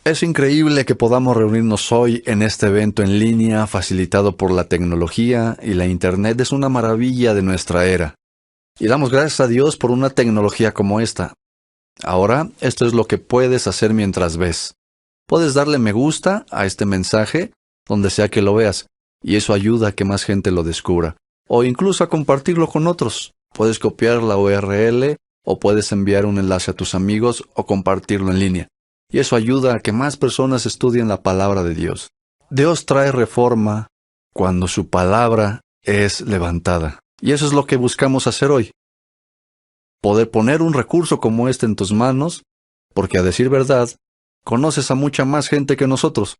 Es increíble que podamos reunirnos hoy en este evento en línea facilitado por la tecnología, y la Internet es una maravilla de nuestra era. Y damos gracias a Dios por una tecnología como esta. Ahora, esto es lo que puedes hacer mientras ves. Puedes darle me gusta a este mensaje donde sea que lo veas, y eso ayuda a que más gente lo descubra. O incluso a compartirlo con otros. Puedes copiar la URL o puedes enviar un enlace a tus amigos o compartirlo en línea. Y eso ayuda a que más personas estudien la palabra de Dios. Dios trae reforma cuando su palabra es levantada. Y eso es lo que buscamos hacer hoy. Poder poner un recurso como este en tus manos, porque a decir verdad, conoces a mucha más gente que nosotros.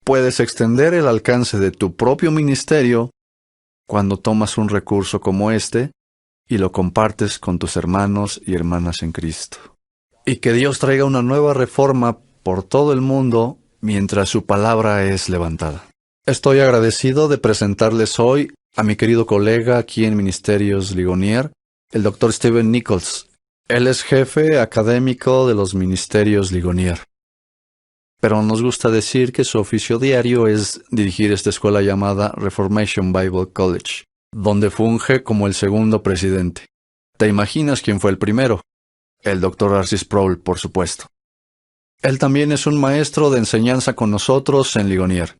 Puedes extender el alcance de tu propio ministerio cuando tomas un recurso como este y lo compartes con tus hermanos y hermanas en Cristo. Y que Dios traiga una nueva reforma por todo el mundo mientras su palabra es levantada. Estoy agradecido de presentarles hoy a mi querido colega aquí en Ministerios Ligonier, el Dr. Stephen Nichols. Él es jefe académico de los Ministerios Ligonier. Pero nos gusta decir que su oficio diario es dirigir esta escuela llamada Reformation Bible College, donde funge como el segundo presidente. ¿Te imaginas quién fue el primero? El Dr. R.C. Sproul, por supuesto. Él también es un maestro de enseñanza con nosotros en Ligonier.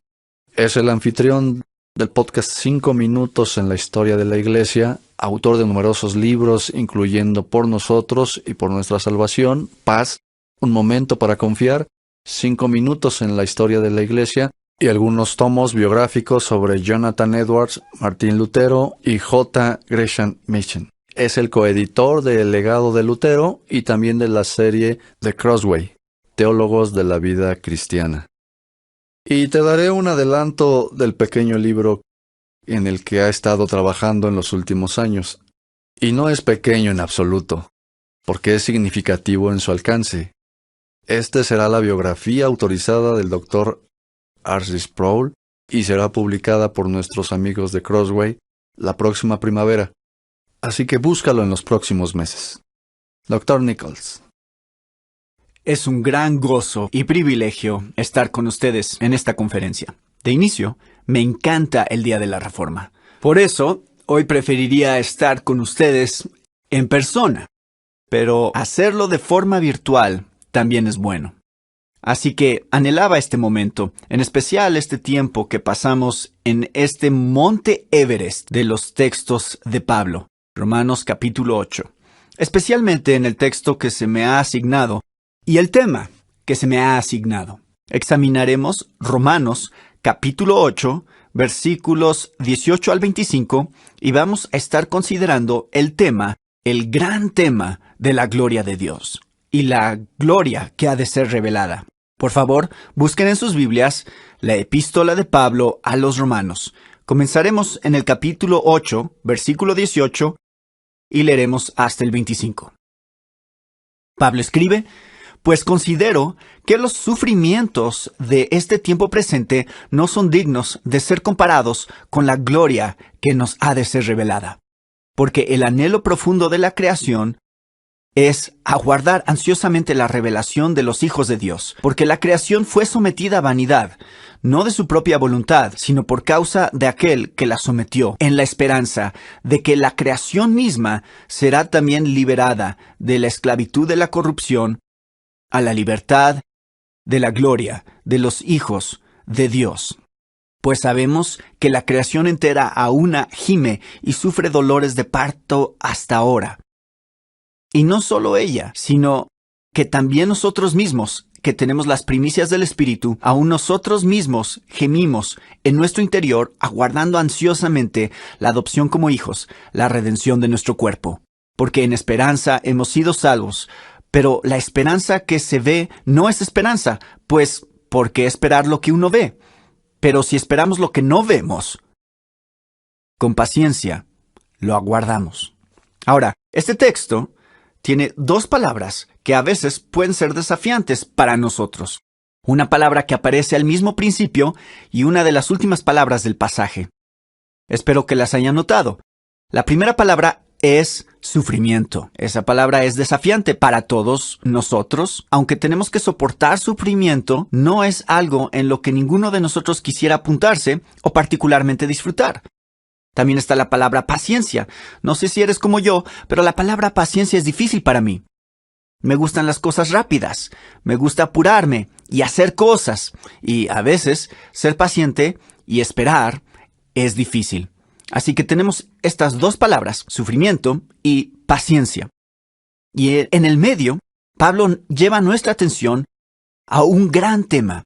Es el anfitrión del podcast 5 minutos en la historia de la Iglesia, autor de numerosos libros, incluyendo Por nosotros y por nuestra salvación, Paz, Un momento para confiar, 5 minutos en la historia de la Iglesia, y algunos tomos biográficos sobre Jonathan Edwards, Martín Lutero y J. Gresham Machen. Es el coeditor de El legado de Lutero y también de la serie The Crossway, Teólogos de la vida cristiana. Y te daré un adelanto del pequeño libro en el que ha estado trabajando en los últimos años. Y no es pequeño en absoluto, porque es significativo en su alcance. Este será la biografía autorizada del Dr. R.C. Sproul y será publicada por nuestros amigos de Crossway la próxima primavera. Así que búscalo en los próximos meses. Dr. Nichols. Es un gran gozo y privilegio estar con ustedes en esta conferencia. De inicio, me encanta el Día de la Reforma. Por eso, hoy preferiría estar con ustedes en persona. Pero hacerlo de forma virtual también es bueno. Así que anhelaba este momento, en especial este tiempo que pasamos en este Monte Everest de los textos de Pablo, Romanos capítulo 8. Especialmente en el texto que se me ha asignado y el tema que se me ha asignado. Examinaremos Romanos capítulo 8, versículos 18 al 25, y vamos a estar considerando el tema, el gran tema de la gloria de Dios y la gloria que ha de ser revelada. Por favor, busquen en sus Biblias la epístola de Pablo a los Romanos. Comenzaremos en el capítulo 8, versículo 18, y leeremos hasta el 25. Pablo escribe: Pues considero que los sufrimientos de este tiempo presente no son dignos de ser comparados con la gloria que nos ha de ser revelada. Porque el anhelo profundo de la creación es aguardar ansiosamente la revelación de los hijos de Dios, porque la creación fue sometida a vanidad, no de su propia voluntad, sino por causa de aquel que la sometió, en la esperanza de que la creación misma será también liberada de la esclavitud de la corrupción a la libertad de la gloria de los hijos de Dios. Pues sabemos que la creación entera aún gime y sufre dolores de parto hasta ahora. Y no solo ella, sino que también nosotros mismos, que tenemos las primicias del Espíritu, aún nosotros mismos gemimos en nuestro interior, aguardando ansiosamente la adopción como hijos, la redención de nuestro cuerpo. Porque en esperanza hemos sido salvos. Pero la esperanza que se ve no es esperanza, pues ¿por qué esperar lo que uno ve? Pero si esperamos lo que no vemos, con paciencia lo aguardamos. Ahora, este texto tiene dos palabras que a veces pueden ser desafiantes para nosotros. Una palabra que aparece al mismo principio y una de las últimas palabras del pasaje. Espero que las hayan notado. La primera palabra es sufrimiento. Esa palabra es desafiante para todos nosotros. Aunque tenemos que soportar sufrimiento, no es algo en lo que ninguno de nosotros quisiera apuntarse o particularmente disfrutar. También está la palabra paciencia. No sé si eres como yo, pero la palabra paciencia es difícil para mí. Me gustan las cosas rápidas, me gusta apurarme y hacer cosas, y a veces ser paciente y esperar es difícil. Así que tenemos estas dos palabras, sufrimiento y paciencia. Y en el medio, Pablo lleva nuestra atención a un gran tema,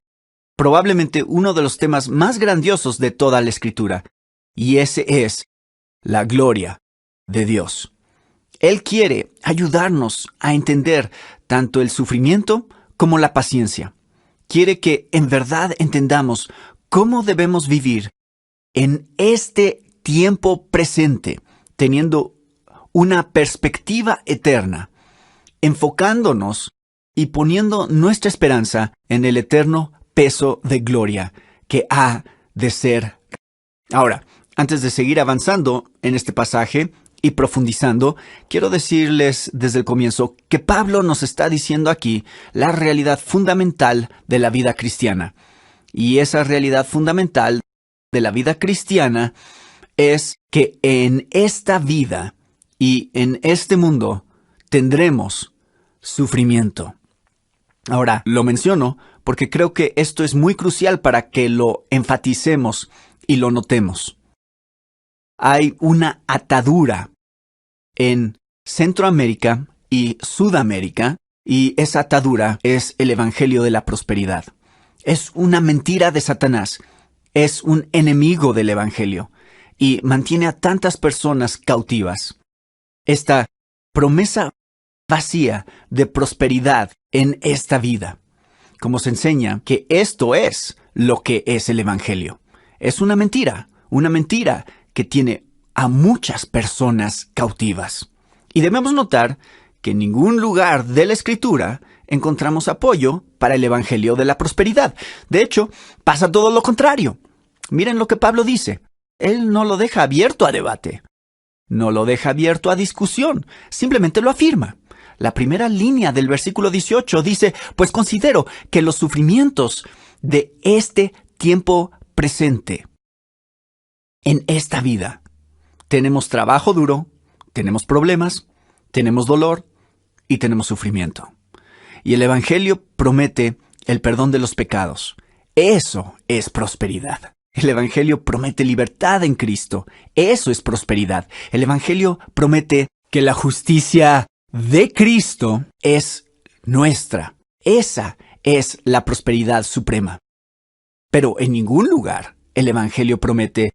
probablemente uno de los temas más grandiosos de toda la Escritura, y ese es la gloria de Dios. Él quiere ayudarnos a entender tanto el sufrimiento como la paciencia. Quiere que en verdad entendamos cómo debemos vivir en este tiempo presente, teniendo una perspectiva eterna, enfocándonos y poniendo nuestra esperanza en el eterno peso de gloria que ha de ser. Ahora, antes de seguir avanzando en este pasaje y profundizando, quiero decirles desde el comienzo que Pablo nos está diciendo aquí la realidad fundamental de la vida cristiana. Y esa realidad fundamental de la vida cristiana es que en esta vida y en este mundo tendremos sufrimiento. Ahora, lo menciono porque creo que esto es muy crucial para que lo enfaticemos y lo notemos. Hay una atadura en Centroamérica y Sudamérica, y esa atadura es el Evangelio de la Prosperidad. Es una mentira de Satanás, es un enemigo del Evangelio, y mantiene a tantas personas cautivas. Esta promesa vacía de prosperidad en esta vida, como se enseña que esto es lo que es el Evangelio. Es una mentira que tiene a muchas personas cautivas. Y debemos notar que en ningún lugar de la Escritura encontramos apoyo para el Evangelio de la Prosperidad. De hecho, pasa todo lo contrario. Miren lo que Pablo dice. Él no lo deja abierto a debate. No lo deja abierto a discusión. Simplemente lo afirma. La primera línea del versículo 18 dice, pues considero que los sufrimientos de este tiempo presente, en esta vida, tenemos trabajo duro, tenemos problemas, tenemos dolor y tenemos sufrimiento. Y el Evangelio promete el perdón de los pecados. Eso es prosperidad. El Evangelio promete libertad en Cristo. Eso es prosperidad. El Evangelio promete que la justicia de Cristo es nuestra. Esa es la prosperidad suprema. Pero en ningún lugar el Evangelio promete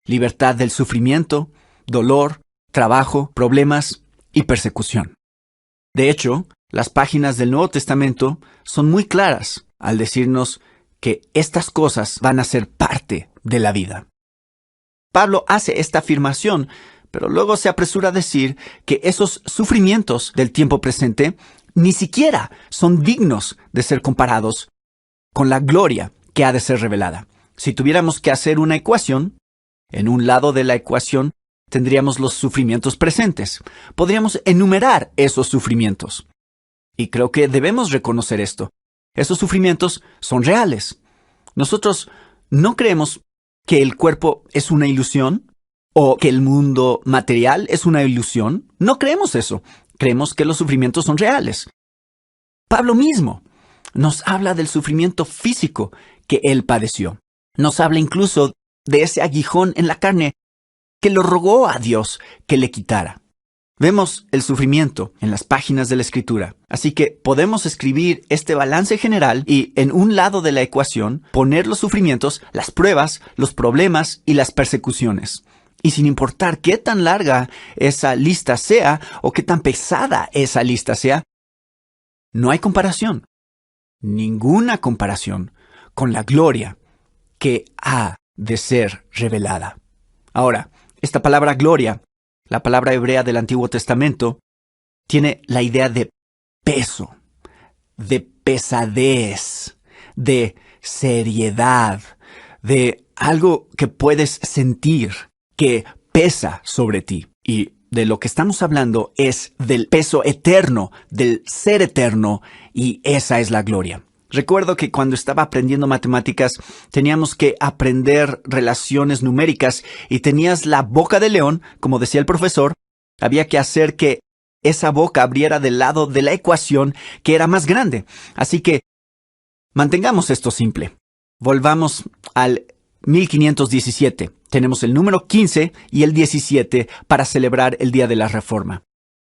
libertad del sufrimiento, dolor, trabajo, problemas y persecución. De hecho, las páginas del Nuevo Testamento son muy claras al decirnos que estas cosas van a ser parte de la vida. Pablo hace esta afirmación, pero luego se apresura a decir que esos sufrimientos del tiempo presente ni siquiera son dignos de ser comparados con la gloria que ha de ser revelada. Si tuviéramos que hacer una ecuación, en un lado de la ecuación tendríamos los sufrimientos presentes. Podríamos enumerar esos sufrimientos. Y creo que debemos reconocer esto. Esos sufrimientos son reales. Nosotros no creemos que el cuerpo es una ilusión o que el mundo material es una ilusión. No creemos eso. Creemos que los sufrimientos son reales. Pablo mismo nos habla del sufrimiento físico que él padeció. Nos habla incluso de ese aguijón en la carne que lo rogó a Dios que le quitara. Vemos el sufrimiento en las páginas de la Escritura, así que podemos escribir este balance general y en un lado de la ecuación poner los sufrimientos, las pruebas, los problemas y las persecuciones. Y sin importar qué tan larga esa lista sea o qué tan pesada esa lista sea, no hay comparación, ninguna comparación con la gloria que ha de ser revelada. Ahora, esta palabra gloria, la palabra hebrea del Antiguo Testamento, tiene la idea de peso, de pesadez, de seriedad, de algo que puedes sentir, que pesa sobre ti. Y de lo que estamos hablando es del peso eterno, del ser eterno, y esa es la gloria. Recuerdo que cuando estaba aprendiendo matemáticas teníamos que aprender relaciones numéricas y tenías la boca del león, como decía el profesor, había que hacer que esa boca abriera del lado de la ecuación que era más grande. Así que mantengamos esto simple. Volvamos al 1517. Tenemos el número 15 y el 17 para celebrar el Día de la Reforma.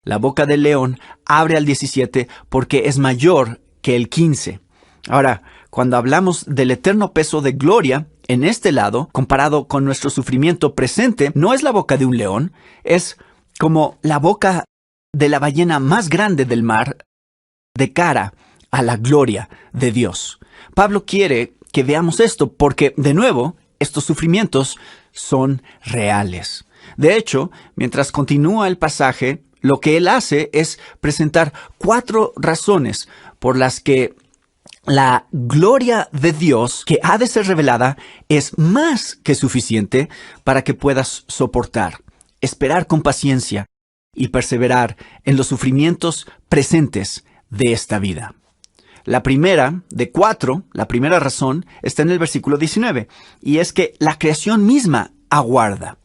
La boca del león abre al 17 porque es mayor que el 15. Ahora, cuando hablamos del eterno peso de gloria, en este lado, comparado con nuestro sufrimiento presente, no es la boca de un león, es como la boca de la ballena más grande del mar de cara a la gloria de Dios. Pablo quiere que veamos esto porque, de nuevo, estos sufrimientos son reales. De hecho, mientras continúa el pasaje, lo que él hace es presentar 4 razones por las que la gloria de Dios que ha de ser revelada es más que suficiente para que puedas soportar, esperar con paciencia y perseverar en los sufrimientos presentes de esta vida. La primera de 4, la primera razón, está en el versículo 19, y es que la creación misma aguarda.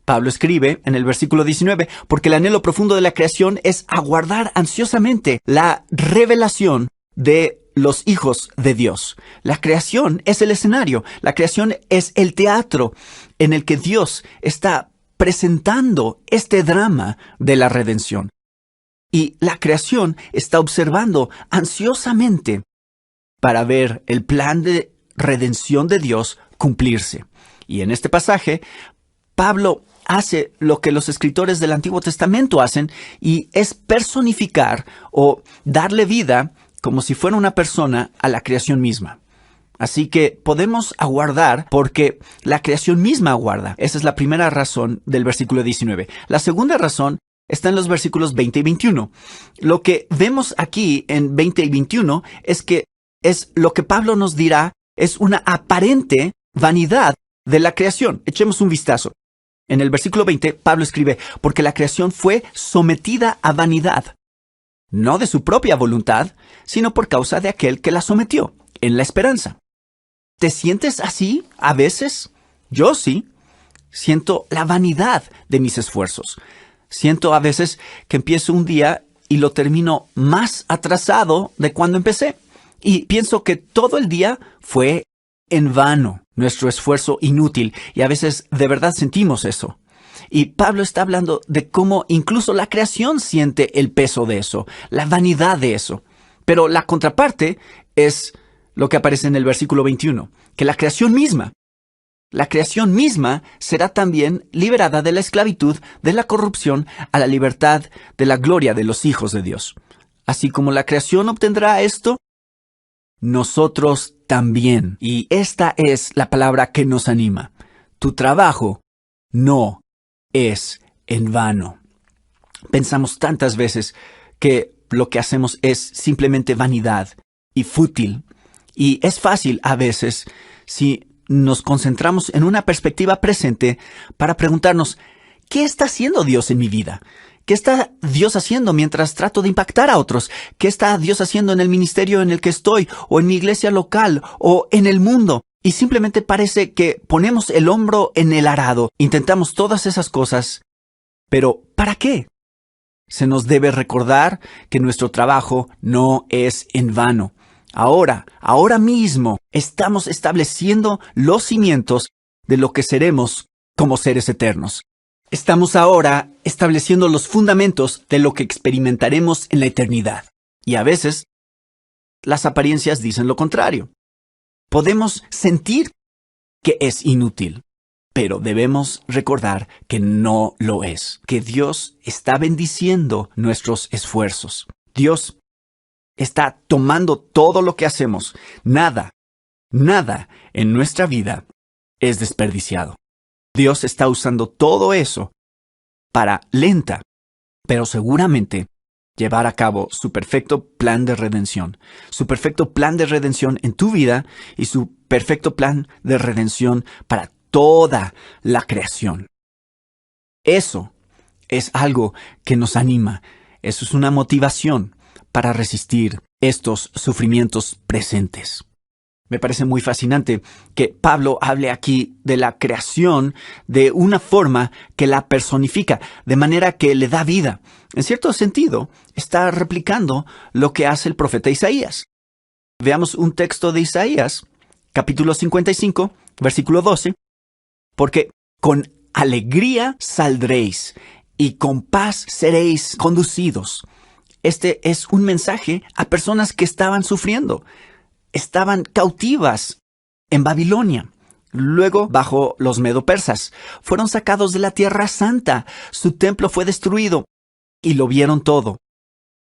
Pablo escribe en el versículo 19, porque el anhelo profundo de la creación es aguardar ansiosamente la revelación de los hijos de Dios. La creación es el escenario, la creación es el teatro en el que Dios está presentando este drama de la redención. Y la creación está observando ansiosamente para ver el plan de redención de Dios cumplirse. Y en este pasaje, Pablo hace lo que los escritores del Antiguo Testamento hacen, y es personificar o darle vida como si fuera una persona a la creación misma. Así que podemos aguardar porque la creación misma aguarda. Esa es la primera razón del versículo 19. La segunda razón está en los versículos 20 y 21. Lo que vemos aquí en 20 y 21 es que es lo que Pablo nos dirá es una aparente vanidad de la creación. Echemos un vistazo. En el versículo 20, Pablo escribe, porque la creación fue sometida a vanidad, no de su propia voluntad, sino por causa de aquel que la sometió, en la esperanza. ¿Te sientes así a veces? Yo sí. Siento la vanidad de mis esfuerzos. Siento a veces que empiezo un día y lo termino más atrasado de cuando empecé. Y pienso que todo el día fue en vano, nuestro esfuerzo inútil. Y a veces de verdad sentimos eso. Y Pablo está hablando de cómo incluso la creación siente el peso de eso, la vanidad de eso. Pero la contraparte es lo que aparece en el versículo 21, que la creación misma será también liberada de la esclavitud, de la corrupción, a la libertad de la gloria de los hijos de Dios. Así como la creación obtendrá esto, nosotros también. Y esta es la palabra que nos anima. Tu trabajo no es en vano. Pensamos tantas veces que lo que hacemos es simplemente vanidad y fútil. Y es fácil a veces, si nos concentramos en una perspectiva presente, para preguntarnos, ¿qué está haciendo Dios en mi vida? ¿Qué está Dios haciendo mientras trato de impactar a otros? ¿Qué está Dios haciendo en el ministerio en el que estoy, o en mi iglesia local, o en el mundo? Y simplemente parece que ponemos el hombro en el arado, intentamos todas esas cosas, pero ¿para qué? Se nos debe recordar que nuestro trabajo no es en vano. Ahora mismo, estamos estableciendo los cimientos de lo que seremos como seres eternos. Estamos ahora estableciendo los fundamentos de lo que experimentaremos en la eternidad. Y a veces, las apariencias dicen lo contrario. Podemos sentir que es inútil, pero debemos recordar que no lo es, que Dios está bendiciendo nuestros esfuerzos. Dios está tomando todo lo que hacemos. Nada en nuestra vida es desperdiciado. Dios está usando todo eso para lenta, pero seguramente llevar a cabo su perfecto plan de redención. Su perfecto plan de redención en tu vida y su perfecto plan de redención para toda la creación. Eso es algo que nos anima. Eso es una motivación para resistir estos sufrimientos presentes. Me parece muy fascinante que Pablo hable aquí de la creación de una forma que la personifica, de manera que le da vida. En cierto sentido, está replicando lo que hace el profeta Isaías. Veamos un texto de Isaías, capítulo 55, versículo 12. Porque con alegría saldréis y con paz seréis conducidos. Este es un mensaje a personas que estaban sufriendo. Estaban cautivas en Babilonia. Luego, bajo los medo-persas, fueron sacados de la Tierra Santa. Su templo fue destruido y lo vieron todo.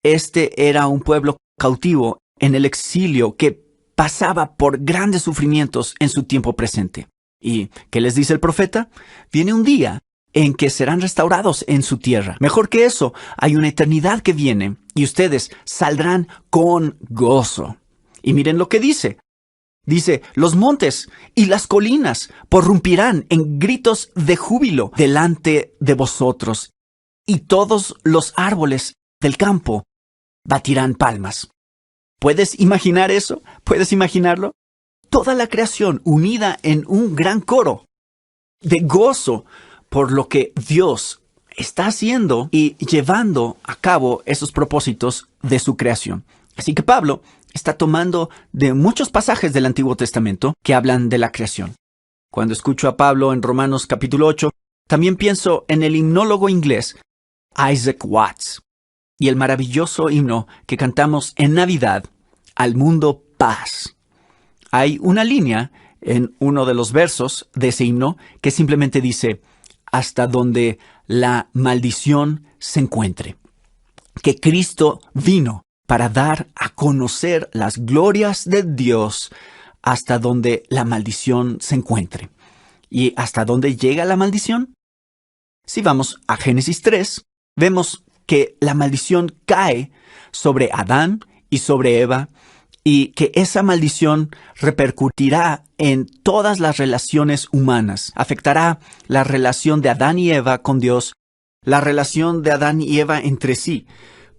Este era un pueblo cautivo en el exilio que pasaba por grandes sufrimientos en su tiempo presente. ¿Y qué les dice el profeta? Viene un día en que serán restaurados en su tierra. Mejor que eso, hay una eternidad que viene y ustedes saldrán con gozo. Y miren lo que dice. Dice, los montes y las colinas prorrumpirán en gritos de júbilo delante de vosotros, y todos los árboles del campo batirán palmas. ¿Puedes imaginar eso? ¿Puedes imaginarlo? Toda la creación unida en un gran coro de gozo por lo que Dios está haciendo y llevando a cabo esos propósitos de su creación. Así que Pablo está tomando de muchos pasajes del Antiguo Testamento que hablan de la creación. Cuando escucho a Pablo en Romanos capítulo 8, también pienso en el himnólogo inglés Isaac Watts y el maravilloso himno que cantamos en Navidad, Al mundo paz. Hay una línea en uno de los versos de ese himno que simplemente dice, hasta donde la maldición se encuentre. Que Cristo vino para dar a conocer las glorias de Dios hasta donde la maldición se encuentre. ¿Y hasta dónde llega la maldición? Si vamos a Génesis 3, vemos que la maldición cae sobre Adán y sobre Eva, y que esa maldición repercutirá en todas las relaciones humanas. Afectará la relación de Adán y Eva con Dios, la relación de Adán y Eva entre sí,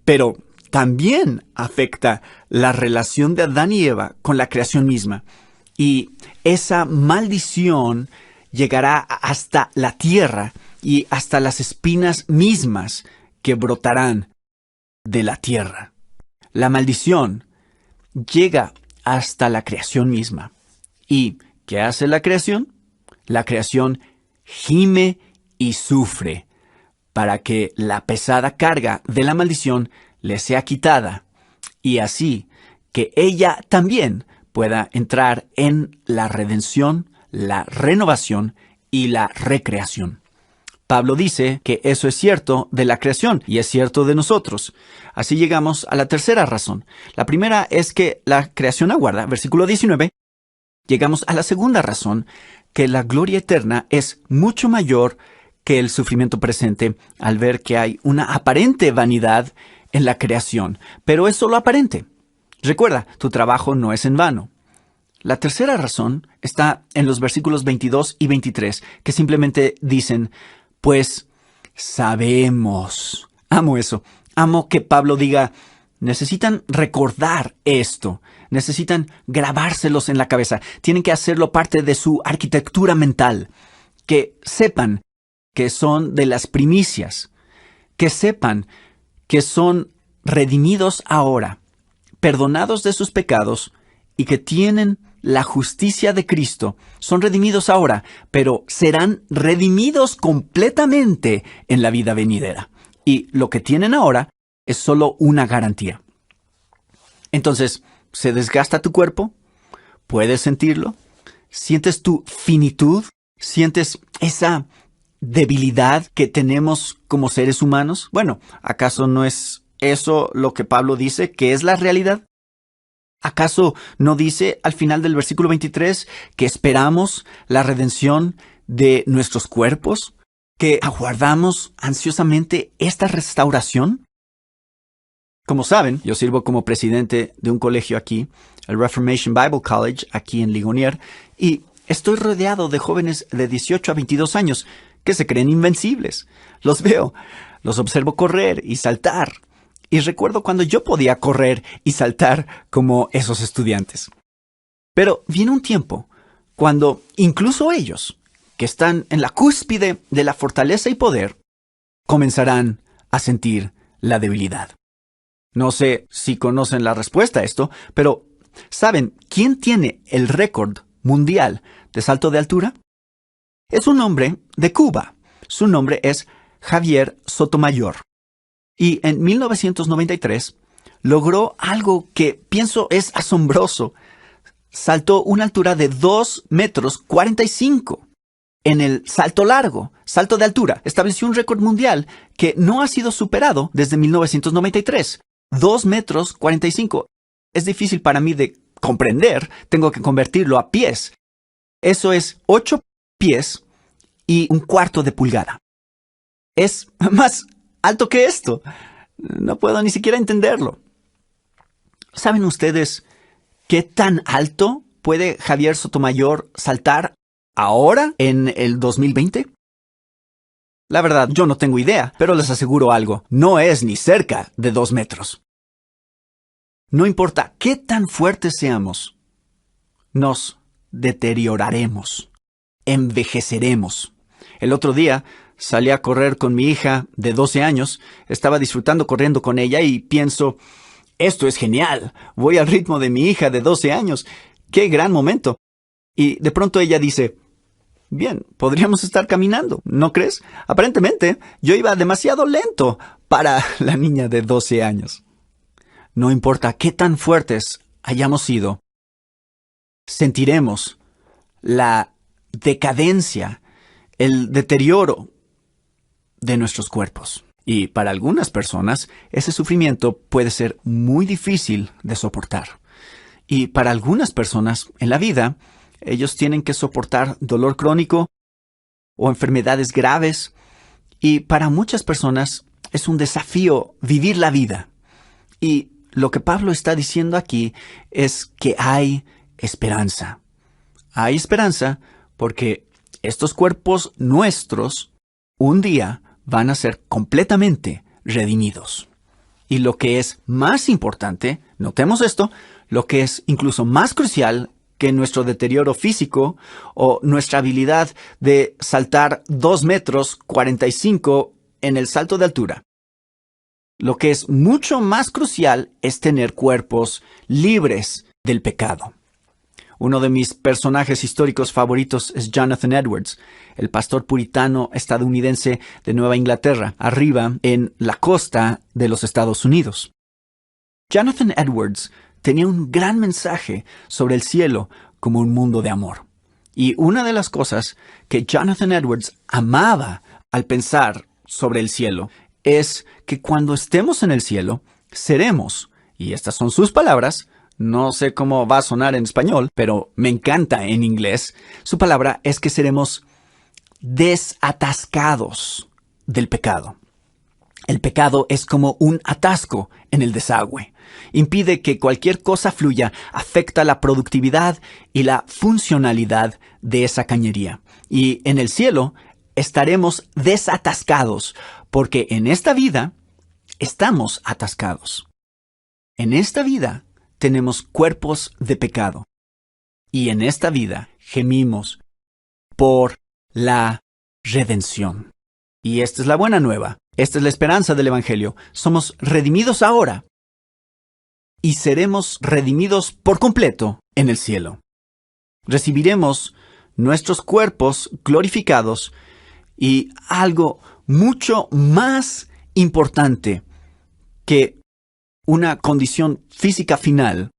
pero también afecta la relación de Adán y Eva con la creación misma. Y esa maldición llegará hasta la tierra y hasta las espinas mismas que brotarán de la tierra. La maldición llega hasta la creación misma. ¿Y qué hace la creación? La creación gime y sufre para que la pesada carga de la maldición le sea quitada y así que ella también pueda entrar en la redención, la renovación y la recreación. Pablo dice que eso es cierto de la creación y es cierto de nosotros. Así llegamos a la tercera razón. La primera es que la creación aguarda, versículo 19. Llegamos a la segunda razón, que la gloria eterna es mucho mayor que el sufrimiento presente al ver que hay una aparente vanidad en la creación, pero es solo aparente. Recuerda, tu trabajo no es en vano. La tercera razón está en los versículos 22 y 23, que simplemente dicen, pues sabemos. Amo eso. Amo que Pablo diga, necesitan recordar esto. Necesitan grabárselos en la cabeza. Tienen que hacerlo parte de su arquitectura mental. Que sepan que son de las primicias. Que sepan que son redimidos ahora, perdonados de sus pecados y que tienen la justicia de Cristo. Son redimidos ahora, pero serán redimidos completamente en la vida venidera. Y lo que tienen ahora es solo una garantía. Entonces, ¿se desgasta tu cuerpo? ¿Puedes sentirlo? ¿Sientes tu finitud? ¿Sientes esa debilidad que tenemos como seres humanos? Bueno, ¿acaso no es eso lo que Pablo dice que es la realidad? ¿Acaso no dice al final del versículo 23 que esperamos la redención de nuestros cuerpos? ¿Que aguardamos ansiosamente esta restauración? Como saben, yo sirvo como presidente de un colegio aquí, el Reformation Bible College, aquí en Ligonier, y estoy rodeado de jóvenes de 18 a 22 años que se creen invencibles. Los veo Los observo correr y saltar. Y recuerdo cuando yo podía correr y saltar como esos estudiantes. Pero viene un tiempo cuando incluso ellos, que están en la cúspide de la fortaleza y poder, comenzarán a sentir la debilidad. No sé si conocen la respuesta a esto, pero ¿saben quién tiene el récord mundial de salto de altura? Es un hombre de Cuba. Su nombre es Javier Sotomayor. Y en 1993 logró algo que pienso es asombroso. Saltó una altura de 2,45 metros en el salto largo, salto de altura. Estableció un récord mundial que no ha sido superado desde 1993. 2,45 metros. Es difícil para mí de comprender. Tengo que convertirlo a pies. Eso es 8 pies y 1/4 de pulgada. Es más alto que esto. No puedo ni siquiera entenderlo. ¿Saben ustedes qué tan alto puede Javier Sotomayor saltar ahora en el 2020? La verdad, yo no tengo idea, pero les aseguro algo. No es ni cerca de 2 metros. No importa qué tan fuertes seamos, nos deterioraremos, envejeceremos. El otro día salí a correr con mi hija de 12 años, estaba disfrutando corriendo con ella y pienso, esto es genial, voy al ritmo de mi hija de 12 años, qué gran momento. Y de pronto ella dice, bien, podríamos estar caminando, ¿no crees? Aparentemente, yo iba demasiado lento para la niña de 12 años. No importa qué tan fuertes hayamos sido, sentiremos la decadencia, el deterioro de nuestros cuerpos. Y para algunas personas, ese sufrimiento puede ser muy difícil de soportar. Y para algunas personas en la vida, ellos tienen que soportar dolor crónico o enfermedades graves. Y para muchas personas es un desafío vivir la vida. Y lo que Pablo está diciendo aquí es que hay esperanza. Hay esperanza porque estos cuerpos nuestros un día van a ser completamente redimidos. Y lo que es más importante, notemos esto, lo que es incluso más crucial que nuestro deterioro físico o nuestra habilidad de saltar 2,45 metros en el salto de altura. Lo que es mucho más crucial es tener cuerpos libres del pecado. Uno de mis personajes históricos favoritos es Jonathan Edwards, el pastor puritano estadounidense de Nueva Inglaterra, arriba en la costa de los Estados Unidos. Jonathan Edwards tenía un gran mensaje sobre el cielo como un mundo de amor. Y una de las cosas que Jonathan Edwards amaba al pensar sobre el cielo es que cuando estemos en el cielo, seremos, y estas son sus palabras, no sé cómo va a sonar en español, pero me encanta en inglés, su palabra es que seremos desatascados del pecado. El pecado es como un atasco en el desagüe. Impide que cualquier cosa fluya, afecta la productividad y la funcionalidad de esa cañería. Y en el cielo estaremos desatascados, porque en esta vida estamos atascados. En esta vida tenemos cuerpos de pecado. Y en esta vida gemimos por la redención. Y esta es la buena nueva. Esta es la esperanza del Evangelio. Somos redimidos ahora. Y seremos redimidos por completo en el cielo. Recibiremos nuestros cuerpos glorificados y algo mucho más importante que una condición física final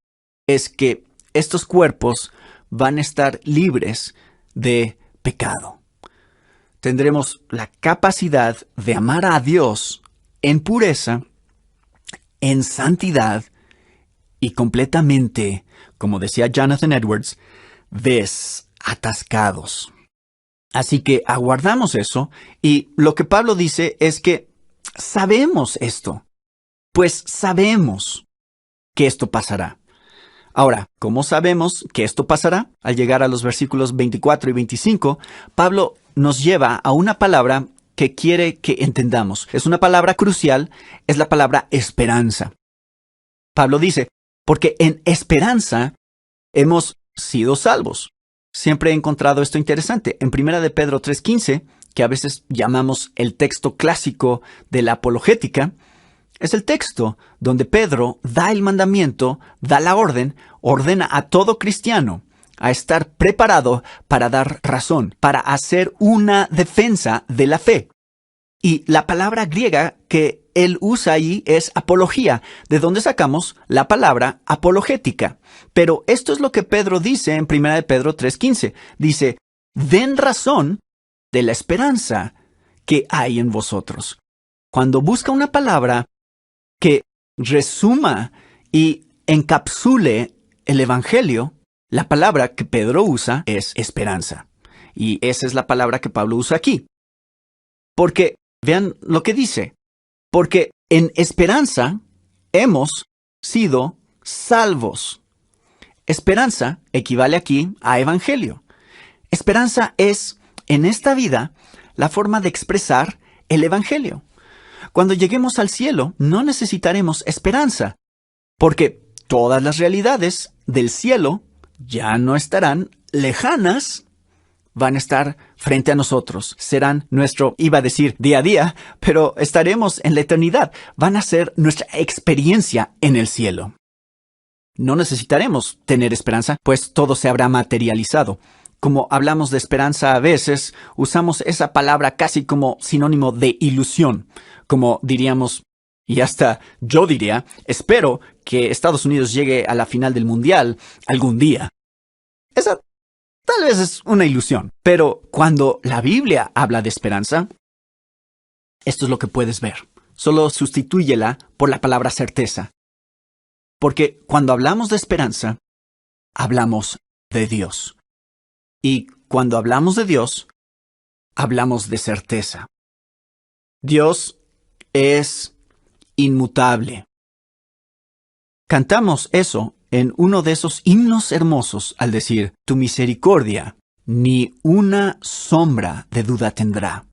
es que estos cuerpos van a estar libres de pecado. Tendremos la capacidad de amar a Dios en pureza, en santidad y completamente, como decía Jonathan Edwards, desatascados. Así que aguardamos eso, y lo que Pablo dice es que sabemos esto, pues sabemos que esto pasará. Ahora, ¿cómo sabemos que esto pasará? Al llegar a los versículos 24 y 25, Pablo nos lleva a una palabra que quiere que entendamos. Es una palabra crucial, es la palabra esperanza. Pablo dice, porque en esperanza hemos sido salvos. Siempre he encontrado esto interesante. En 1 de Pedro 3:15, que a veces llamamos el texto clásico de la apologética, es el texto donde Pedro da el mandamiento, da la orden, ordena a todo cristiano a estar preparado para dar razón, para hacer una defensa de la fe. Y la palabra griega que él usa ahí es apología, de donde sacamos la palabra apologética. Pero esto es lo que Pedro dice en 1 de Pedro 3:15. Dice, den razón de la esperanza que hay en vosotros. Cuando busca una palabra que resuma y encapsule el Evangelio, la palabra que Pedro usa es esperanza. Y esa es la palabra que Pablo usa aquí. Porque, vean lo que dice, porque en esperanza hemos sido salvos. Esperanza equivale aquí a Evangelio. Esperanza es, en esta vida, la forma de expresar el Evangelio. Cuando lleguemos al cielo, no necesitaremos esperanza, porque todas las realidades del cielo ya no estarán lejanas, van a estar frente a nosotros. Serán nuestro, iba a decir día a día, pero estaremos en la eternidad. Van a ser nuestra experiencia en el cielo. No necesitaremos tener esperanza, pues todo se habrá materializado. Como hablamos de esperanza a veces, usamos esa palabra casi como sinónimo de ilusión. Como diríamos, y hasta yo diría, espero que Estados Unidos llegue a la final del Mundial algún día. Esa tal vez es una ilusión, pero cuando la Biblia habla de esperanza, esto es lo que puedes ver. Solo sustitúyela por la palabra certeza. Porque cuando hablamos de esperanza, hablamos de Dios. Y cuando hablamos de Dios, hablamos de certeza. Dios es inmutable. Cantamos eso en uno de esos himnos hermosos al decir, tu misericordia ni una sombra de duda tendrá.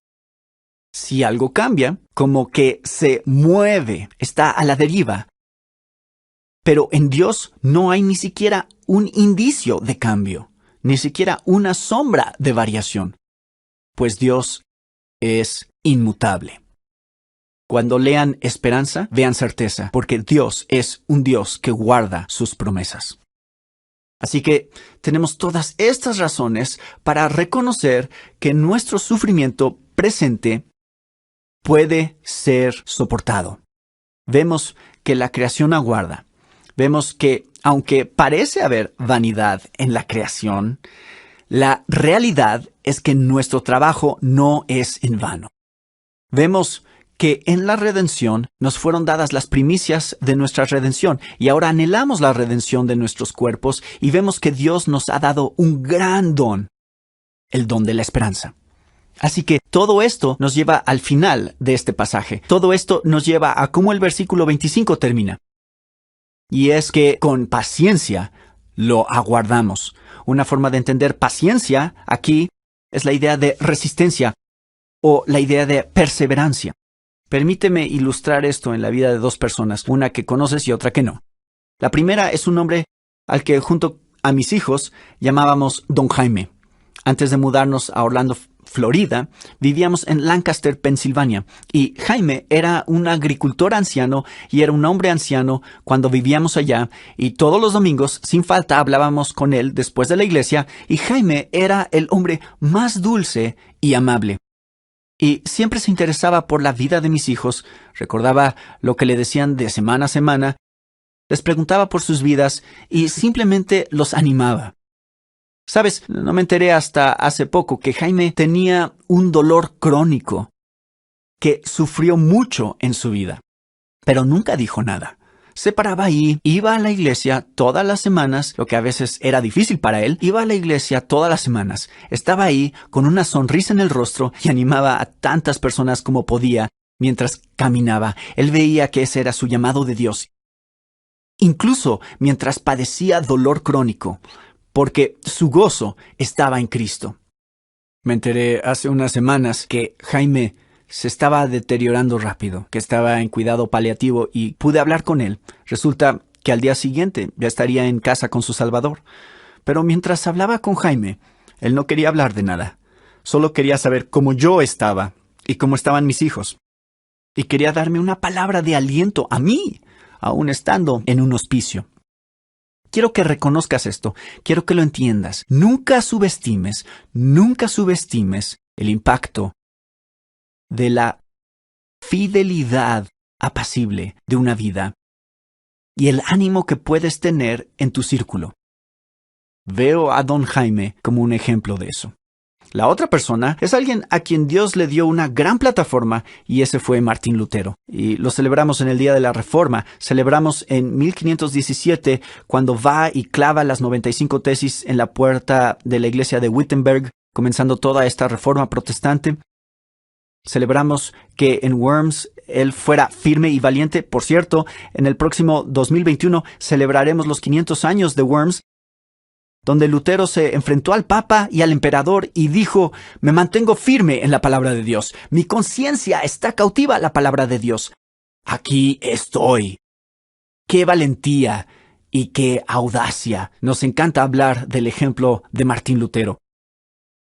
Si algo cambia, como que se mueve, está a la deriva. Pero en Dios no hay ni siquiera un indicio de cambio, ni siquiera una sombra de variación, pues Dios es inmutable. Cuando lean esperanza, vean certeza, porque Dios es un Dios que guarda sus promesas. Así que tenemos todas estas razones para reconocer que nuestro sufrimiento presente puede ser soportado. Vemos que la creación aguarda. Vemos que, aunque parece haber vanidad en la creación, la realidad es que nuestro trabajo no es en vano. Vemos que en la redención nos fueron dadas las primicias de nuestra redención y ahora anhelamos la redención de nuestros cuerpos y vemos que Dios nos ha dado un gran don, el don de la esperanza. Así que todo esto nos lleva al final de este pasaje. Todo esto nos lleva a cómo el versículo 25 termina. Y es que con paciencia lo aguardamos. Una forma de entender paciencia aquí es la idea de resistencia o la idea de perseverancia. Permíteme ilustrar esto en la vida de dos personas, una que conoces y otra que no. La primera es un hombre al que junto a mis hijos llamábamos Don Jaime. Antes de mudarnos a Orlando, Florida, vivíamos en Lancaster, Pensilvania, y Jaime era un agricultor anciano y era un hombre anciano cuando vivíamos allá, y todos los domingos, sin falta, hablábamos con él después de la iglesia, y Jaime era el hombre más dulce y amable. Y siempre se interesaba por la vida de mis hijos, recordaba lo que le decían de semana a semana, les preguntaba por sus vidas y simplemente los animaba. Sabes, no me enteré hasta hace poco que Jaime tenía un dolor crónico, que sufrió mucho en su vida, pero nunca dijo nada. Se paraba ahí, iba a la iglesia todas las semanas, lo que a veces era difícil para él, iba a la iglesia todas las semanas, estaba ahí con una sonrisa en el rostro y animaba a tantas personas como podía mientras caminaba. Él veía que ese era su llamado de Dios, incluso mientras padecía dolor crónico, porque su gozo estaba en Cristo. Me enteré hace unas semanas que Jaime se estaba deteriorando rápido, que estaba en cuidado paliativo y pude hablar con él. Resulta que al día siguiente ya estaría en casa con su Salvador. Pero mientras hablaba con Jaime, él no quería hablar de nada. Solo quería saber cómo yo estaba y cómo estaban mis hijos. Y quería darme una palabra de aliento a mí, aún estando en un hospicio. Quiero que reconozcas esto, quiero que lo entiendas. Nunca subestimes el impacto de la fidelidad apacible de una vida y el ánimo que puedes tener en tu círculo. Veo a don Jaime como un ejemplo de eso. La otra persona es alguien a quien Dios le dio una gran plataforma y ese fue Martín Lutero. Y lo celebramos en el Día de la Reforma. Celebramos en 1517 cuando va y clava las 95 tesis en la puerta de la iglesia de Wittenberg, comenzando toda esta reforma protestante. Celebramos que en Worms él fuera firme y valiente. Por cierto, en el próximo 2021 celebraremos los 500 años de Worms, donde Lutero se enfrentó al Papa y al Emperador y dijo: me mantengo firme en la palabra de Dios. Mi conciencia está cautiva a la palabra de Dios. Aquí estoy. ¡Qué valentía y qué audacia! Nos encanta hablar del ejemplo de Martín Lutero.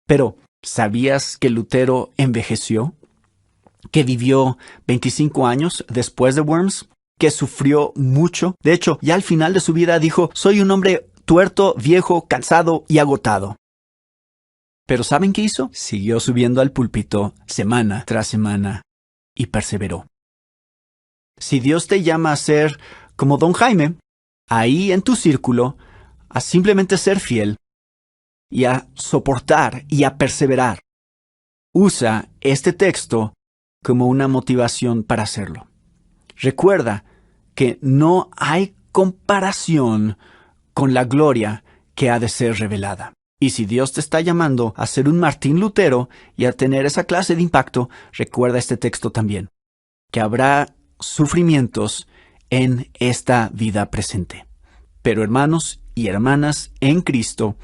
Pero, ¿sabías que Lutero envejeció? ¿Que vivió 25 años después de Worms? ¿Que sufrió mucho? De hecho, ya al final de su vida dijo: soy un hombre tuerto, viejo, cansado y agotado. Pero ¿saben qué hizo? Siguió subiendo al púlpito semana tras semana y perseveró. Si Dios te llama a ser como don Jaime, ahí en tu círculo, a simplemente ser fiel y a soportar y a perseverar, usa este texto como una motivación para hacerlo. Recuerda que no hay comparación con la gloria que ha de ser revelada. Y si Dios te está llamando a ser un Martín Lutero y a tener esa clase de impacto, recuerda este texto también, que habrá sufrimientos en esta vida presente. Pero hermanos y hermanas en Cristo,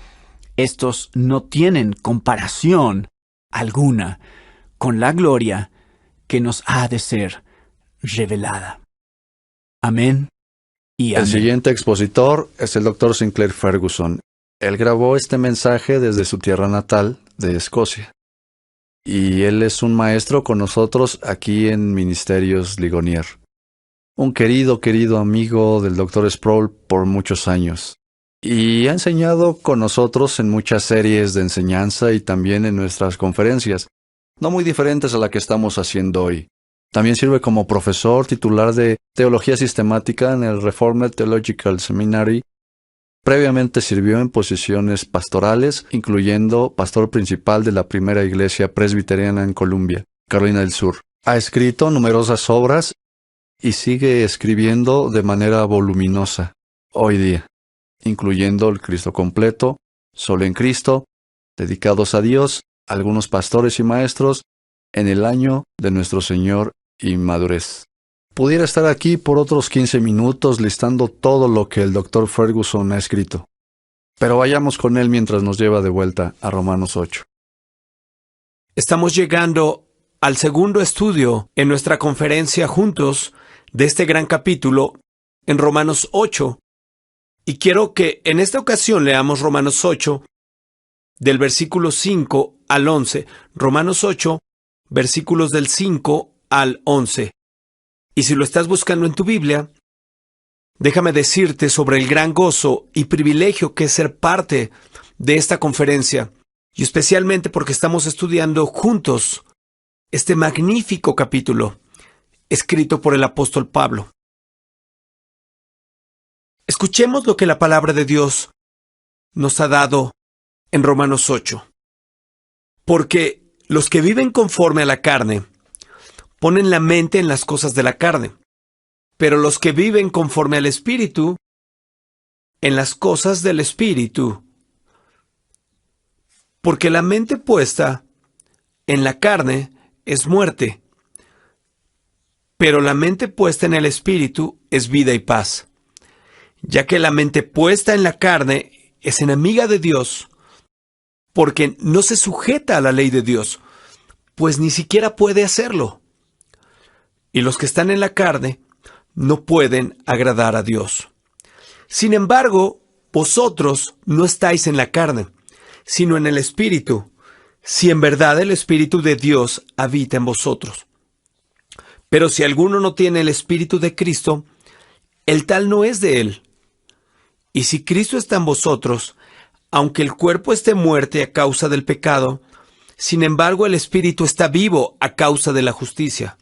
estos no tienen comparación alguna con la gloria que nos ha de ser revelada. Amén. El siguiente expositor es el Dr. Sinclair Ferguson. Él grabó este mensaje desde su tierra natal, de Escocia. Y él es un maestro con nosotros aquí en Ministerios Ligonier. Un querido amigo del Dr. Sproul por muchos años. Y ha enseñado con nosotros en muchas series de enseñanza y también en nuestras conferencias, no muy diferentes a la que estamos haciendo hoy. También sirve como profesor titular de Teología Sistemática en el Reformed Theological Seminary. Previamente sirvió en posiciones pastorales, incluyendo pastor principal de la primera iglesia presbiteriana en Columbia, Carolina del Sur. Ha escrito numerosas obras y sigue escribiendo de manera voluminosa hoy día, incluyendo El Cristo Completo, Solo en Cristo, Dedicados a Dios, Algunos Pastores y Maestros, En el Año de Nuestro Señor y Madurez. Pudiera estar aquí por otros 15 minutos listando todo lo que el Dr. Ferguson ha escrito. Pero vayamos con él mientras nos lleva de vuelta a Romanos 8. Estamos llegando al segundo estudio en nuestra conferencia juntos de este gran capítulo en Romanos 8. Y quiero que en esta ocasión leamos Romanos 8 del versículo 5 al 11. Romanos 8, versículos del 5 al 11. Y si lo estás buscando en tu Biblia, déjame decirte sobre el gran gozo y privilegio que es ser parte de esta conferencia, y especialmente porque estamos estudiando juntos este magnífico capítulo escrito por el apóstol Pablo. Escuchemos lo que la palabra de Dios nos ha dado en Romanos 8. Porque los que viven conforme a la carne ponen la mente en las cosas de la carne, pero los que viven conforme al Espíritu, en las cosas del Espíritu. Porque la mente puesta en la carne es muerte, pero la mente puesta en el Espíritu es vida y paz. Ya que la mente puesta en la carne es enemiga de Dios, porque no se sujeta a la ley de Dios, pues ni siquiera puede hacerlo. Y los que están en la carne no pueden agradar a Dios. Sin embargo, vosotros no estáis en la carne, sino en el Espíritu, si en verdad el Espíritu de Dios habita en vosotros. Pero si alguno no tiene el Espíritu de Cristo, el tal no es de él. Y si Cristo está en vosotros, aunque el cuerpo esté muerto a causa del pecado, sin embargo el Espíritu está vivo a causa de la justicia.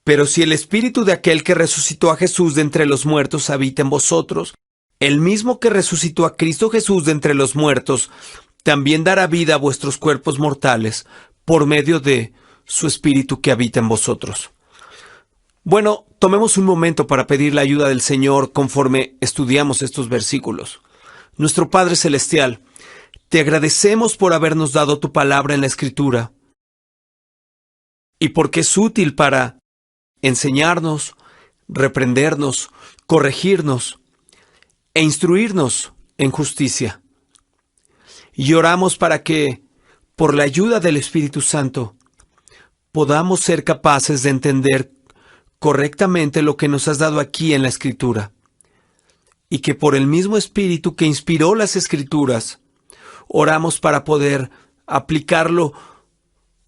Pero si el Espíritu de aquel que resucitó a Jesús de entre los muertos habita en vosotros, el mismo que resucitó a Cristo Jesús de entre los muertos, también dará vida a vuestros cuerpos mortales por medio de su Espíritu que habita en vosotros. Bueno, tomemos un momento para pedir la ayuda del Señor conforme estudiamos estos versículos. Nuestro Padre Celestial, te agradecemos por habernos dado tu palabra en la Escritura y porque es útil para enseñarnos, reprendernos, corregirnos e instruirnos en justicia. Y oramos para que, por la ayuda del Espíritu Santo, podamos ser capaces de entender correctamente lo que nos has dado aquí en la Escritura, y que por el mismo Espíritu que inspiró las Escrituras, oramos para poder aplicarlo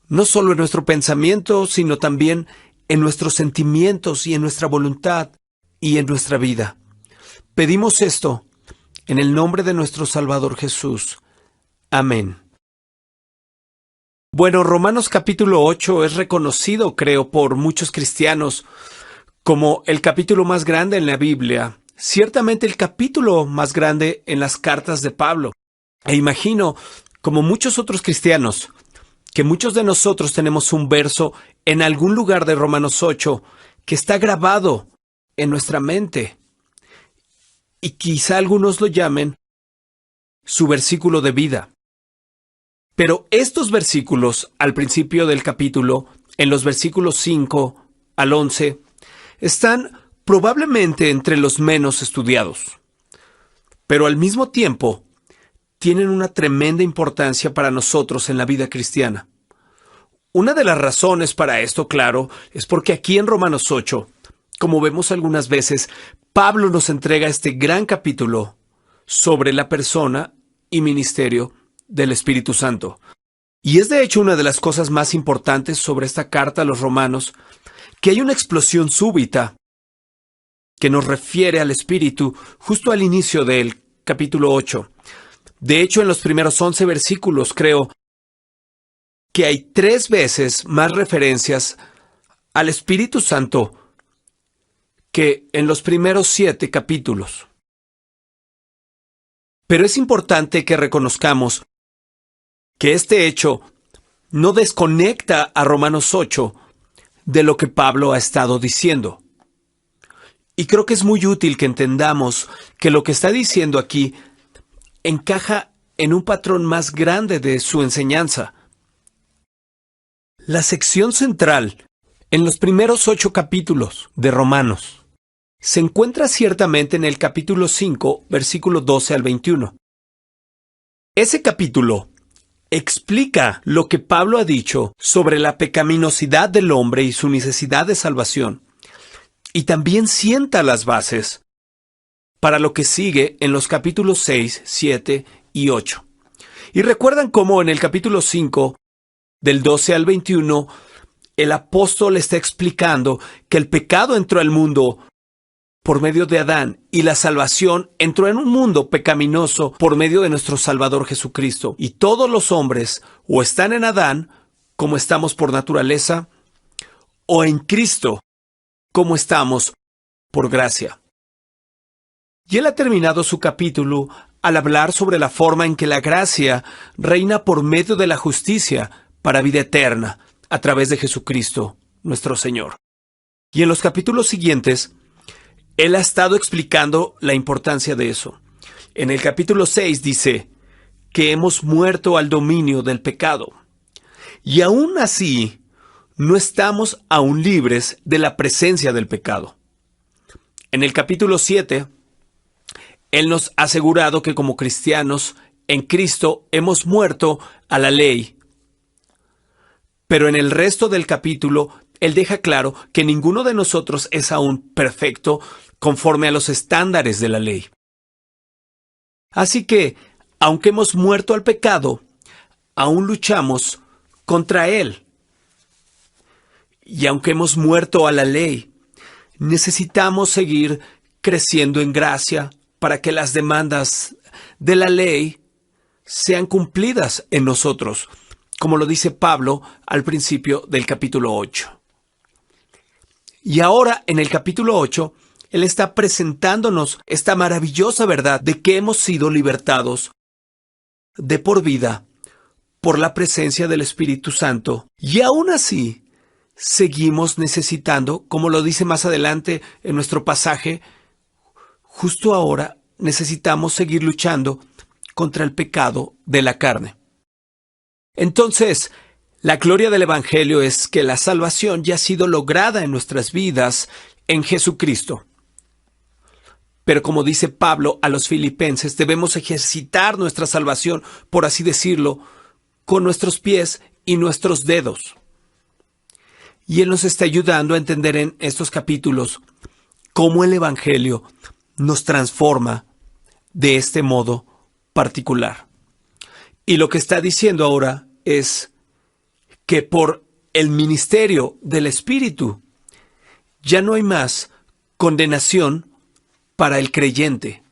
no solo en nuestro pensamiento, sino también en nuestros sentimientos y en nuestra voluntad y en nuestra vida. Pedimos esto en el nombre de nuestro Salvador Jesús. Amén. Bueno, Romanos capítulo 8 es reconocido, creo, por muchos cristianos como el capítulo más grande en la Biblia, ciertamente el capítulo más grande en las cartas de Pablo. E imagino, como muchos otros cristianos, que muchos de nosotros tenemos un verso en algún lugar de Romanos 8 que está grabado en nuestra mente. Y quizá algunos lo llamen su versículo de vida. Pero estos versículos, al principio del capítulo, en los versículos 5 al 11, están probablemente entre los menos estudiados. Pero al mismo tiempo, tienen una tremenda importancia para nosotros en la vida cristiana. Una de las razones para esto, claro, es porque aquí en Romanos 8, como vemos algunas veces, Pablo nos entrega este gran capítulo sobre la persona y ministerio del Espíritu Santo. Y es de hecho una de las cosas más importantes sobre esta carta a los romanos, que hay una explosión súbita que nos refiere al Espíritu justo al inicio del capítulo 8. De hecho, en los primeros 11 versículos creo que hay 3 veces más referencias al Espíritu Santo que en los primeros 7 capítulos. Pero es importante que reconozcamos que este hecho no desconecta a Romanos 8 de lo que Pablo ha estado diciendo. Y creo que es muy útil que entendamos que lo que está diciendo aquí encaja en un patrón más grande de su enseñanza. La sección central en los primeros 8 capítulos de Romanos se encuentra ciertamente en el capítulo 5, versículo 12 al 21. Ese capítulo explica lo que Pablo ha dicho sobre la pecaminosidad del hombre y su necesidad de salvación, y también sienta las bases para lo que sigue en los capítulos 6, 7 y 8. Y recuerdan cómo en el capítulo 5, del 12 al 21, el apóstol está explicando que el pecado entró al mundo por medio de Adán, y la salvación entró en un mundo pecaminoso por medio de nuestro Salvador Jesucristo. Y todos los hombres o están en Adán, como estamos por naturaleza, o en Cristo, como estamos por gracia. Y él ha terminado su capítulo al hablar sobre la forma en que la gracia reina por medio de la justicia para vida eterna, a través de Jesucristo, nuestro Señor. Y en los capítulos siguientes, él ha estado explicando la importancia de eso. En el capítulo 6 dice que hemos muerto al dominio del pecado. Y aún así, no estamos aún libres de la presencia del pecado. En el capítulo 7, él nos ha asegurado que como cristianos en Cristo hemos muerto a la ley. Pero en el resto del capítulo, él deja claro que ninguno de nosotros es aún perfecto conforme a los estándares de la ley. Así que, aunque hemos muerto al pecado, aún luchamos contra él. Y aunque hemos muerto a la ley, necesitamos seguir creciendo en gracia para que las demandas de la ley sean cumplidas en nosotros, como lo dice Pablo al principio del capítulo 8. Y ahora, en el capítulo 8, él está presentándonos esta maravillosa verdad de que hemos sido libertados de por vida por la presencia del Espíritu Santo. Y aún así, seguimos necesitando, como lo dice más adelante en nuestro pasaje, justo ahora necesitamos seguir luchando contra el pecado de la carne. Entonces, la gloria del Evangelio es que la salvación ya ha sido lograda en nuestras vidas en Jesucristo. Pero como dice Pablo a los filipenses, debemos ejercitar nuestra salvación, por así decirlo, con nuestros pies y nuestros dedos. Y él nos está ayudando a entender en estos capítulos cómo el Evangelio nos transforma de este modo particular. Y lo que está diciendo ahora es que por el ministerio del Espíritu ya no hay más condenación para el creyente.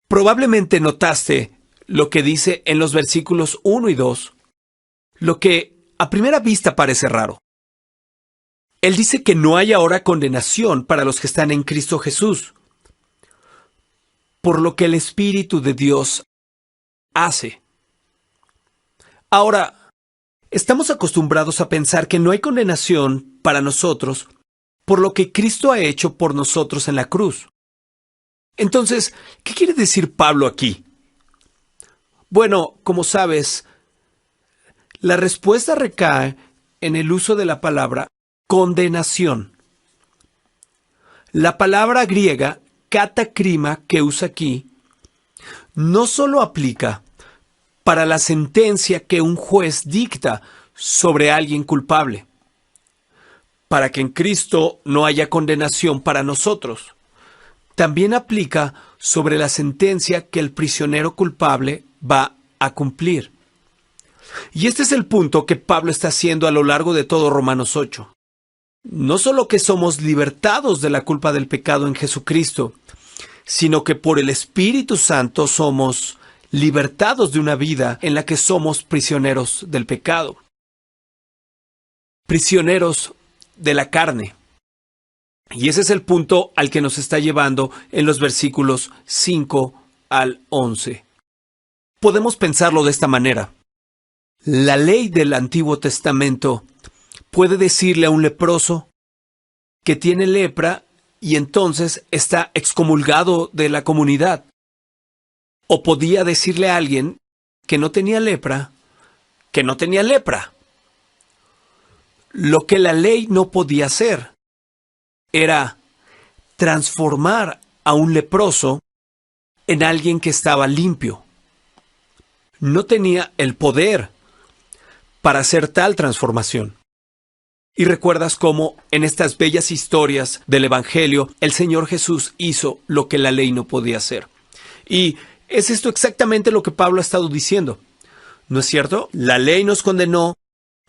Probablemente notaste lo que dice en los versículos 1 y 2, lo que a primera vista parece raro. Él dice que no hay ahora condenación para los que están en Cristo Jesús, por lo que el Espíritu de Dios hace. Ahora, estamos acostumbrados a pensar que no hay condenación para nosotros por lo que Cristo ha hecho por nosotros en la cruz. Entonces, ¿qué quiere decir Pablo aquí? Bueno, como sabes, la respuesta recae en el uso de la palabra condenación. La palabra griega katakrima que usa aquí no solo aplica para la sentencia que un juez dicta sobre alguien culpable, para que en Cristo no haya condenación para nosotros. También aplica sobre la sentencia que el prisionero culpable va a cumplir. Y este es el punto que Pablo está haciendo a lo largo de todo Romanos 8. No solo que somos libertados de la culpa del pecado en Jesucristo, sino que por el Espíritu Santo somos libertados de una vida en la que somos prisioneros del pecado. Prisioneros de la carne. Y ese es el punto al que nos está llevando en los versículos 5 al 11. Podemos pensarlo de esta manera. La ley del Antiguo Testamento puede decirle a un leproso que tiene lepra y entonces está excomulgado de la comunidad. O podía decirle a alguien que no tenía lepra, que no tenía lepra. Lo que la ley no podía hacer era transformar a un leproso en alguien que estaba limpio. No tenía el poder para hacer tal transformación. Y recuerdas cómo en estas bellas historias del Evangelio el Señor Jesús hizo lo que la ley no podía hacer. Y es esto exactamente lo que Pablo ha estado diciendo. ¿No es cierto? La ley nos condenó,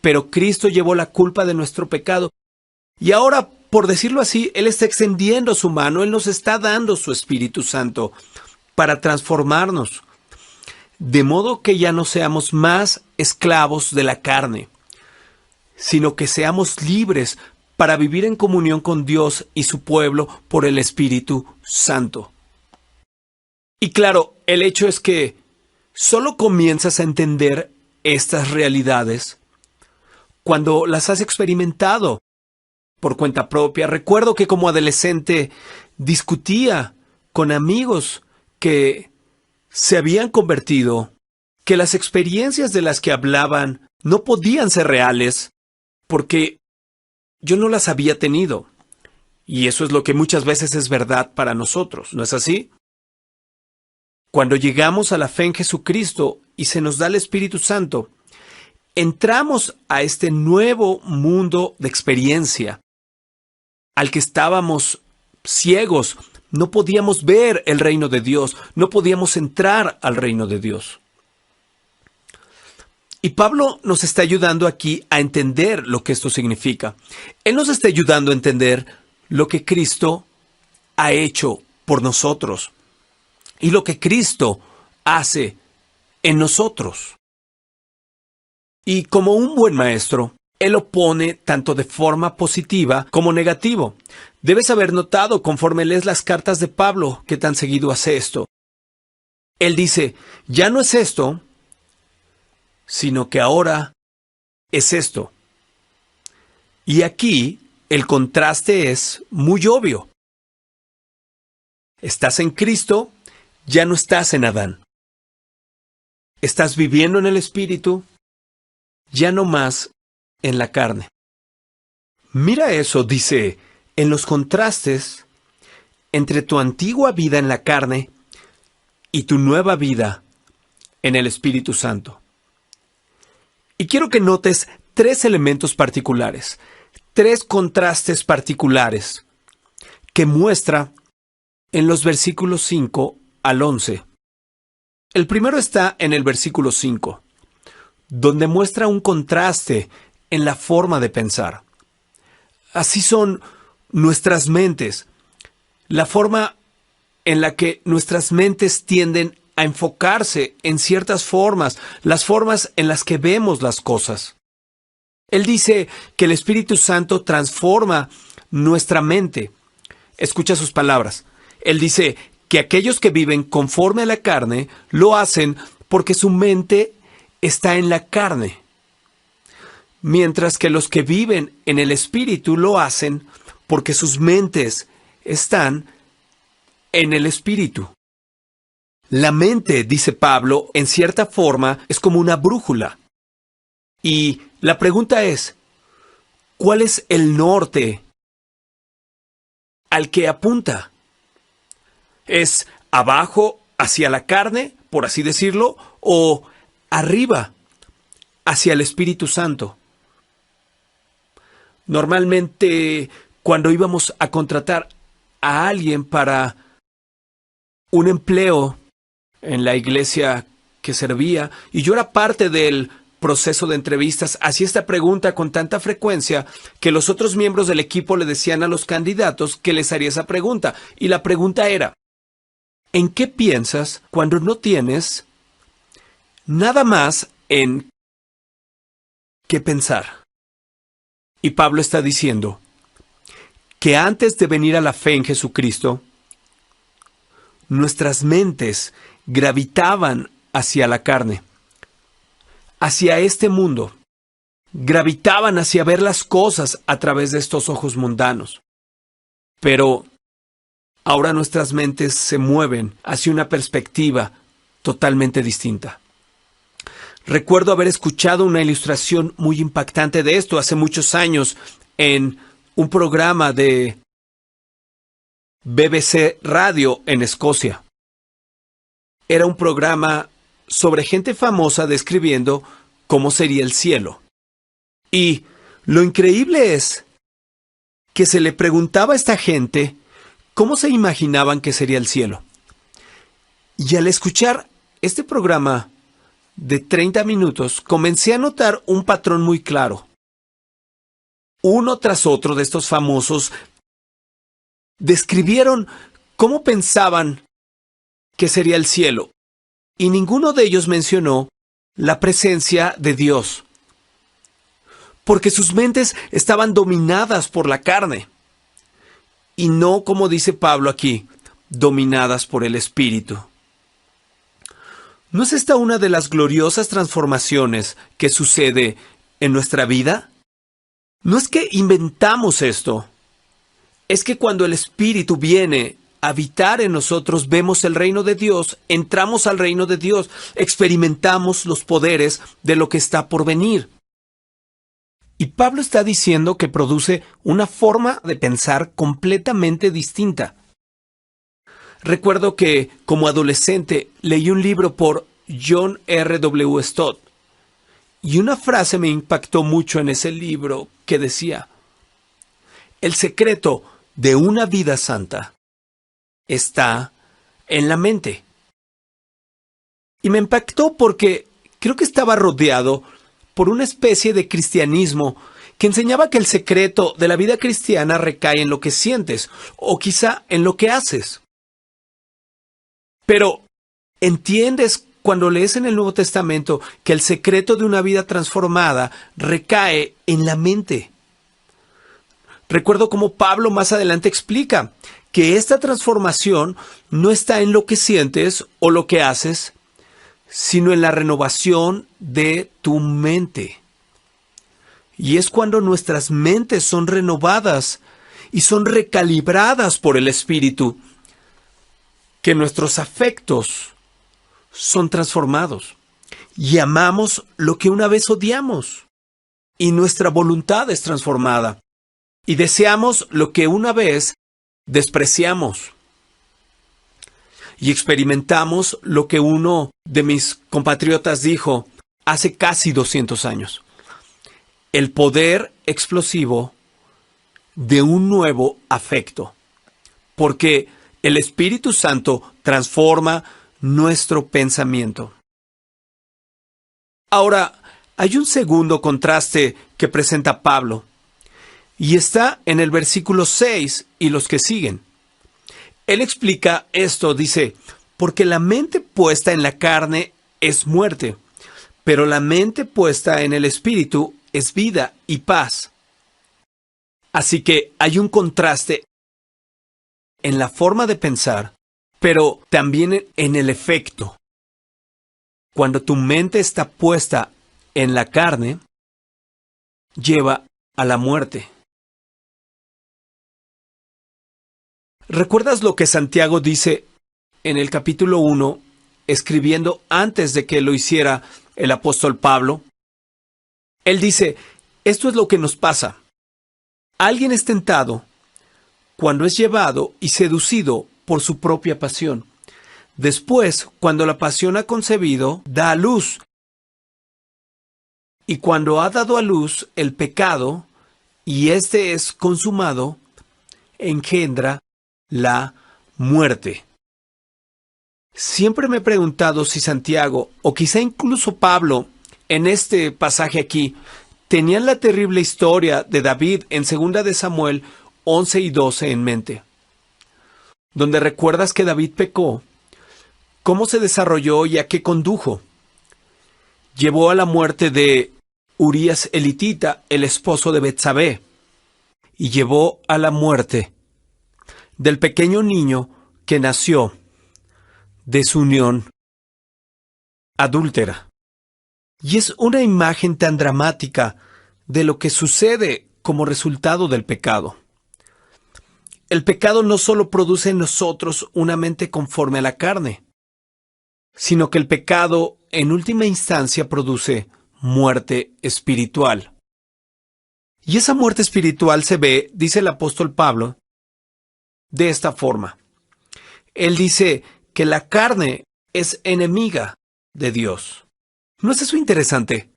pero Cristo llevó la culpa de nuestro pecado. Y ahora, por decirlo así, Él está extendiendo su mano, Él nos está dando su Espíritu Santo para transformarnos, de modo que ya no seamos más esclavos de la carne, sino que seamos libres para vivir en comunión con Dios y su pueblo por el Espíritu Santo. Y claro, el hecho es que solo comienzas a entender estas realidades cuando las has experimentado por cuenta propia. Recuerdo que como adolescente discutía con amigos que se habían convertido, que las experiencias de las que hablaban no podían ser reales porque yo no las había tenido. Y eso es lo que muchas veces es verdad para nosotros, ¿no es así? Cuando llegamos a la fe en Jesucristo y se nos da el Espíritu Santo, entramos a este nuevo mundo de experiencia al que estábamos ciegos. No podíamos ver el reino de Dios, no podíamos entrar al reino de Dios. Y Pablo nos está ayudando aquí a entender lo que esto significa. Él nos está ayudando a entender lo que Cristo ha hecho por nosotros y lo que Cristo hace en nosotros. Y como un buen maestro, él lo pone tanto de forma positiva como negativo. Debes haber notado conforme lees las cartas de Pablo que tan seguido hace esto. Él dice, ya no es esto, sino que ahora es esto. Y aquí el contraste es muy obvio. Estás en Cristo, ya no estás en Adán. Estás viviendo en el Espíritu, ya no más en la carne. Mira eso, dice, en los contrastes entre tu antigua vida en la carne y tu nueva vida en el Espíritu Santo. Y quiero que notes 3 elementos particulares, 3 contrastes particulares que muestra en los versículos 5 al 11. El primero está en el versículo 5, donde muestra un contraste en la forma de pensar. Así son nuestras mentes, la forma en la que nuestras mentes tienden a enfocarse en ciertas formas, las formas en las que vemos las cosas. Él dice que el Espíritu Santo transforma nuestra mente. Escucha sus palabras. Él dice que aquellos que viven conforme a la carne lo hacen porque su mente está en la carne, mientras que los que viven en el Espíritu lo hacen porque sus mentes están en el Espíritu. La mente, dice Pablo, en cierta forma es como una brújula. Y la pregunta es, ¿cuál es el norte al que apunta? ¿Es abajo hacia la carne, por así decirlo, o arriba hacia el Espíritu Santo? Normalmente, cuando íbamos a contratar a alguien para un empleo en la iglesia que servía, y yo era parte del proceso de entrevistas, hacía esta pregunta con tanta frecuencia que los otros miembros del equipo le decían a los candidatos que les haría esa pregunta. Y la pregunta era, ¿en qué piensas cuando no tienes nada más en qué pensar? Y Pablo está diciendo que antes de venir a la fe en Jesucristo, nuestras mentes gravitaban hacia la carne, hacia este mundo. Gravitaban hacia ver las cosas a través de estos ojos mundanos. Pero ahora nuestras mentes se mueven hacia una perspectiva totalmente distinta. Recuerdo haber escuchado una ilustración muy impactante de esto hace muchos años en un programa de BBC Radio en Escocia. Era un programa sobre gente famosa describiendo cómo sería el cielo. Y lo increíble es que se le preguntaba a esta gente cómo se imaginaban que sería el cielo. Y al escuchar este programa de 30 minutos, comencé a notar un patrón muy claro. Uno tras otro de estos famosos describieron cómo pensaban que sería el cielo, y ninguno de ellos mencionó la presencia de Dios, porque sus mentes estaban dominadas por la carne, y no, como dice Pablo aquí, dominadas por el Espíritu. ¿No es esta una de las gloriosas transformaciones que sucede en nuestra vida? No es que inventamos esto, es que cuando el Espíritu viene a habitar en nosotros, vemos el reino de Dios, entramos al reino de Dios, experimentamos los poderes de lo que está por venir. Y Pablo está diciendo que produce una forma de pensar completamente distinta. Recuerdo que, como adolescente, leí un libro por John R. W. Stott, Y una frase me impactó mucho en ese libro que decía: el secreto de una vida santa está en la mente. Y me impactó porque creo que estaba rodeado por una especie de cristianismo que enseñaba que el secreto de la vida cristiana recae en lo que sientes, o quizá en lo que haces. Pero, ¿entiendes cuando lees en el Nuevo Testamento que el secreto de una vida transformada recae en la mente? Recuerdo cómo Pablo más adelante explica que esta transformación no está en lo que sientes o lo que haces, sino en la renovación de tu mente. Y es cuando nuestras mentes son renovadas y son recalibradas por el Espíritu que nuestros afectos son transformados y amamos lo que una vez odiamos, y nuestra voluntad es transformada y deseamos lo que una vez despreciamos. Y experimentamos lo que uno de mis compatriotas dijo hace casi 200 años: el poder explosivo de un nuevo afecto. Porque el Espíritu Santo transforma nuestro pensamiento. Ahora, hay un segundo contraste que presenta Pablo, y está en el versículo 6 y los que siguen. Él explica esto, dice: porque la mente puesta en la carne es muerte, pero la mente puesta en el Espíritu es vida y paz. Así que hay un contraste en la forma de pensar, pero también en el efecto. Cuando tu mente está puesta en la carne, lleva a la muerte. ¿Recuerdas lo que Santiago dice en el capítulo 1, escribiendo antes de que lo hiciera el apóstol Pablo? Él dice: esto es lo que nos pasa. Alguien es tentado cuando es llevado y seducido por su propia pasión. Después, cuando la pasión ha concebido, da a luz. Y cuando ha dado a luz el pecado, y éste es consumado, engendra la muerte. Siempre me he preguntado si Santiago, o quizá incluso Pablo, en este pasaje aquí, tenían la terrible historia de David en 2 de Samuel 11 y 12 en mente, donde recuerdas que David pecó, cómo se desarrolló y a qué condujo. Llevó a la muerte de Urías elitita, el esposo de Betsabé, y llevó a la muerte del pequeño niño que nació de su unión adúltera. Y es una imagen tan dramática de lo que sucede como resultado del pecado. El pecado no solo produce en nosotros una mente conforme a la carne, sino que el pecado en última instancia produce muerte espiritual. Y esa muerte espiritual se ve, dice el apóstol Pablo, de esta forma. Él dice que la carne es enemiga de Dios. ¿No es eso interesante?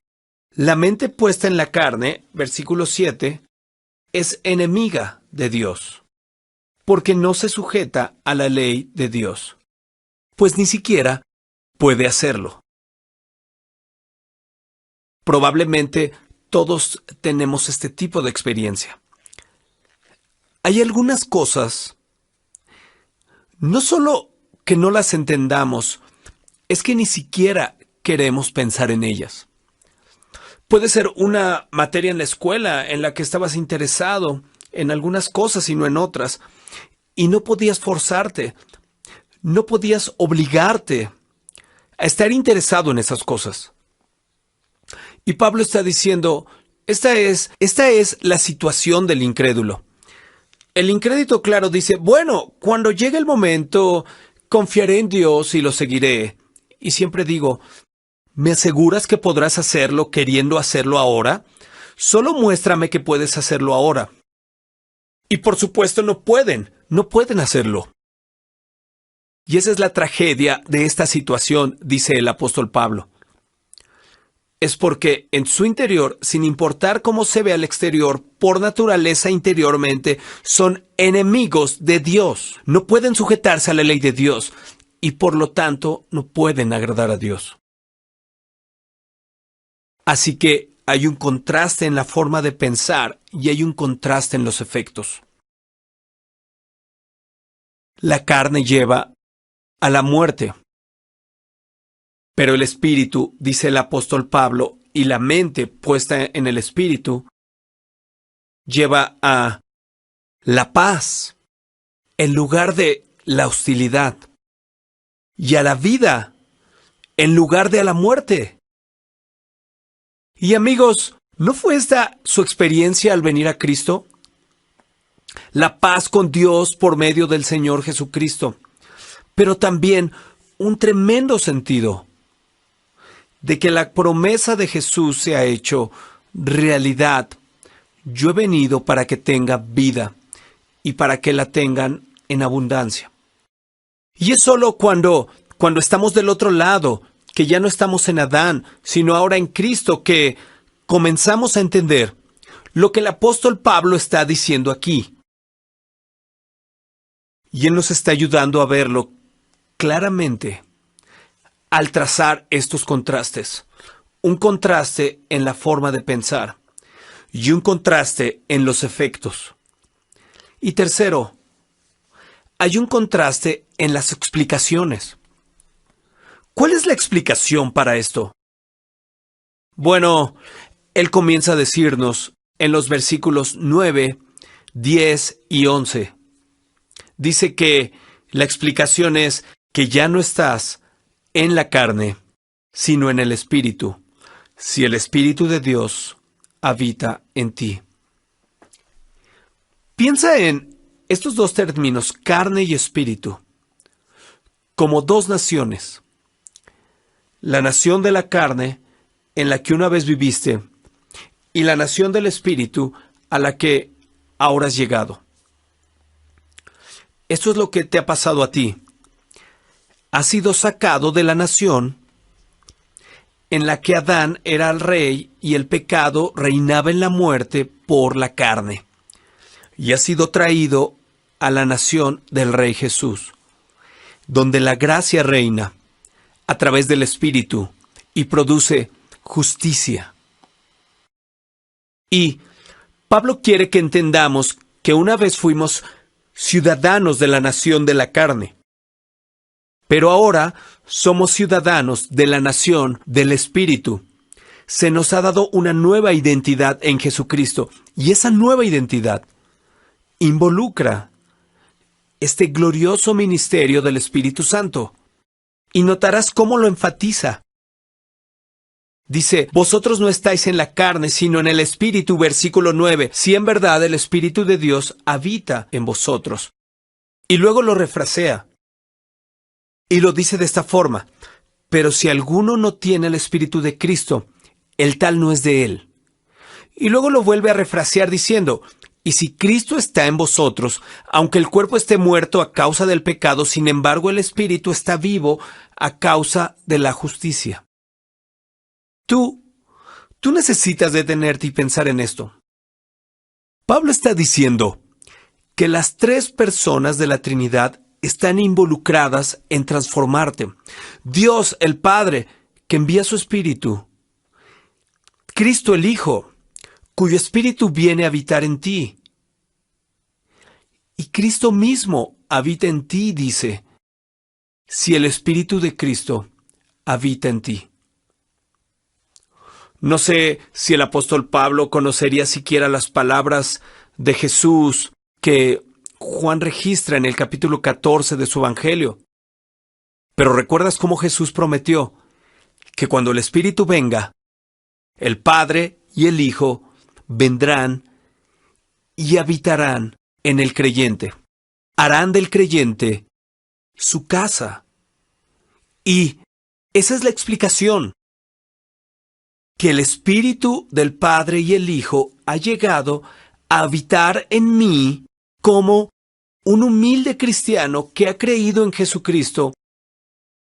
La mente puesta en la carne, versículo 7, es enemiga de Dios, porque no se sujeta a la ley de Dios, pues ni siquiera puede hacerlo. Probablemente todos tenemos este tipo de experiencia. Hay algunas cosas, no solo que no las entendamos, es que ni siquiera queremos pensar en ellas. Puede ser una materia en la escuela en la que estabas interesado en algunas cosas y no en otras, y no podías forzarte, no podías obligarte a estar interesado en esas cosas. Y Pablo está diciendo, esta es la situación del incrédulo. El incrédulo, claro, dice, bueno, cuando llegue el momento, confiaré en Dios y lo seguiré. Y siempre digo, ¿me aseguras que podrás hacerlo queriendo hacerlo ahora? Solo muéstrame que puedes hacerlo ahora. Y por supuesto no pueden hacerlo. Y esa es la tragedia de esta situación, dice el apóstol Pablo. es porque en su interior, sin importar cómo se ve al exterior, por naturaleza interiormente, son enemigos de Dios. No pueden sujetarse a la ley de Dios y por lo tanto no pueden agradar a Dios. Así que hay un contraste en la forma de pensar y hay un contraste en los efectos. La carne lleva a la muerte. Pero el espíritu, dice el apóstol Pablo, y la mente puesta en el espíritu, lleva a la paz, en lugar de la hostilidad, y a la vida, en lugar de a la muerte. Y amigos, ¿no fue esta su experiencia al venir a Cristo? La paz con Dios por medio del Señor Jesucristo, pero también un tremendo sentido de que la promesa de Jesús se ha hecho realidad. Yo he venido para que tenga vida y para que la tengan en abundancia. Y es solo cuando estamos del otro lado, que ya no estamos en Adán, sino ahora en Cristo, que comenzamos a entender lo que el apóstol Pablo está diciendo aquí. Y él nos está ayudando a verlo claramente al trazar estos contrastes. Un contraste en la forma de pensar y un contraste en los efectos. Y tercero, hay un contraste en las explicaciones. ¿Cuál es la explicación para esto? Bueno, él comienza a decirnos en los versículos 9, 10 y 11. Dice que la explicación es que ya no estás en la carne, sino en el Espíritu, si el Espíritu de Dios habita en ti. Piensa en estos dos términos, carne y espíritu, como dos naciones. La nación de la carne, en la que una vez viviste, y la nación del espíritu, a la que ahora has llegado. Esto es lo que te ha pasado a ti. Has sido sacado de la nación en la que Adán era el rey y el pecado reinaba en la muerte por la carne. Y has sido traído a la nación del Rey Jesús, donde la gracia reina a través del Espíritu y produce justicia. Y Pablo quiere que entendamos que una vez fuimos ciudadanos de la nación de la carne, pero ahora somos ciudadanos de la nación del Espíritu. Se nos ha dado una nueva identidad en Jesucristo, y esa nueva identidad involucra este glorioso ministerio del Espíritu Santo. Y notarás cómo lo enfatiza. Dice, vosotros no estáis en la carne, sino en el Espíritu, versículo 9, si en verdad el Espíritu de Dios habita en vosotros. Y luego lo refrasea. Y lo dice de esta forma, pero si alguno no tiene el Espíritu de Cristo, el tal no es de él. Y luego lo vuelve a refrasear diciendo, y si Cristo está en vosotros, aunque el cuerpo esté muerto a causa del pecado, sin embargo el Espíritu está vivo a causa de la justicia. Tú necesitas detenerte y pensar en esto. Pablo está diciendo que las tres personas de la Trinidad están involucradas en transformarte. Dios, el Padre, que envía su Espíritu. Cristo, el Hijo, cuyo Espíritu viene a habitar en ti. Y Cristo mismo habita en ti, dice, si el Espíritu de Cristo habita en ti. No sé si el apóstol Pablo conocería siquiera las palabras de Jesús que Juan registra en el capítulo 14 de su Evangelio. Pero ¿recuerdas cómo Jesús prometió que cuando el Espíritu venga, el Padre y el Hijo vendrán y habitarán en el creyente? Harán del creyente su casa. Y esa es la explicación. Que el Espíritu del Padre y el Hijo ha llegado a habitar en mí como un humilde cristiano que ha creído en Jesucristo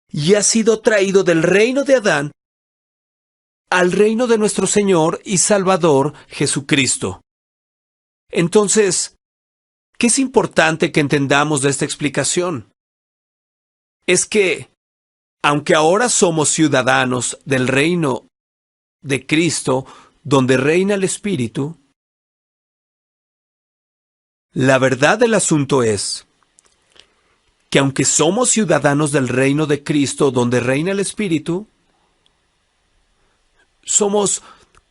y ha sido traído del reino de Adán al reino de nuestro Señor y Salvador Jesucristo. Entonces, ¿qué es importante que entendamos de esta explicación? Es que, aunque ahora somos ciudadanos del reino de Cristo, donde reina el Espíritu, la verdad del asunto es que aunque somos ciudadanos del reino de Cristo, donde reina el Espíritu, somos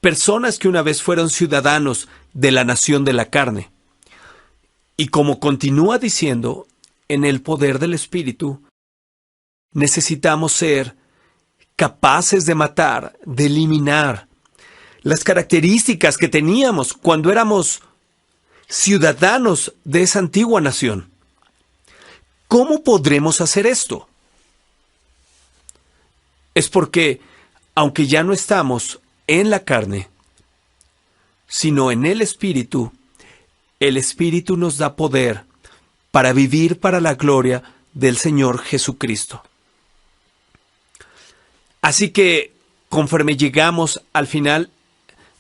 personas que una vez fueron ciudadanos de la nación de la carne. Y como continúa diciendo, en el poder del Espíritu, necesitamos ser capaces de matar, de eliminar las características que teníamos cuando éramos ciudadanos de esa antigua nación. ¿Cómo podremos hacer esto? Es porque, aunque ya no estamos en la carne, sino en el Espíritu nos da poder para vivir para la gloria del Señor Jesucristo. Así que, conforme llegamos al final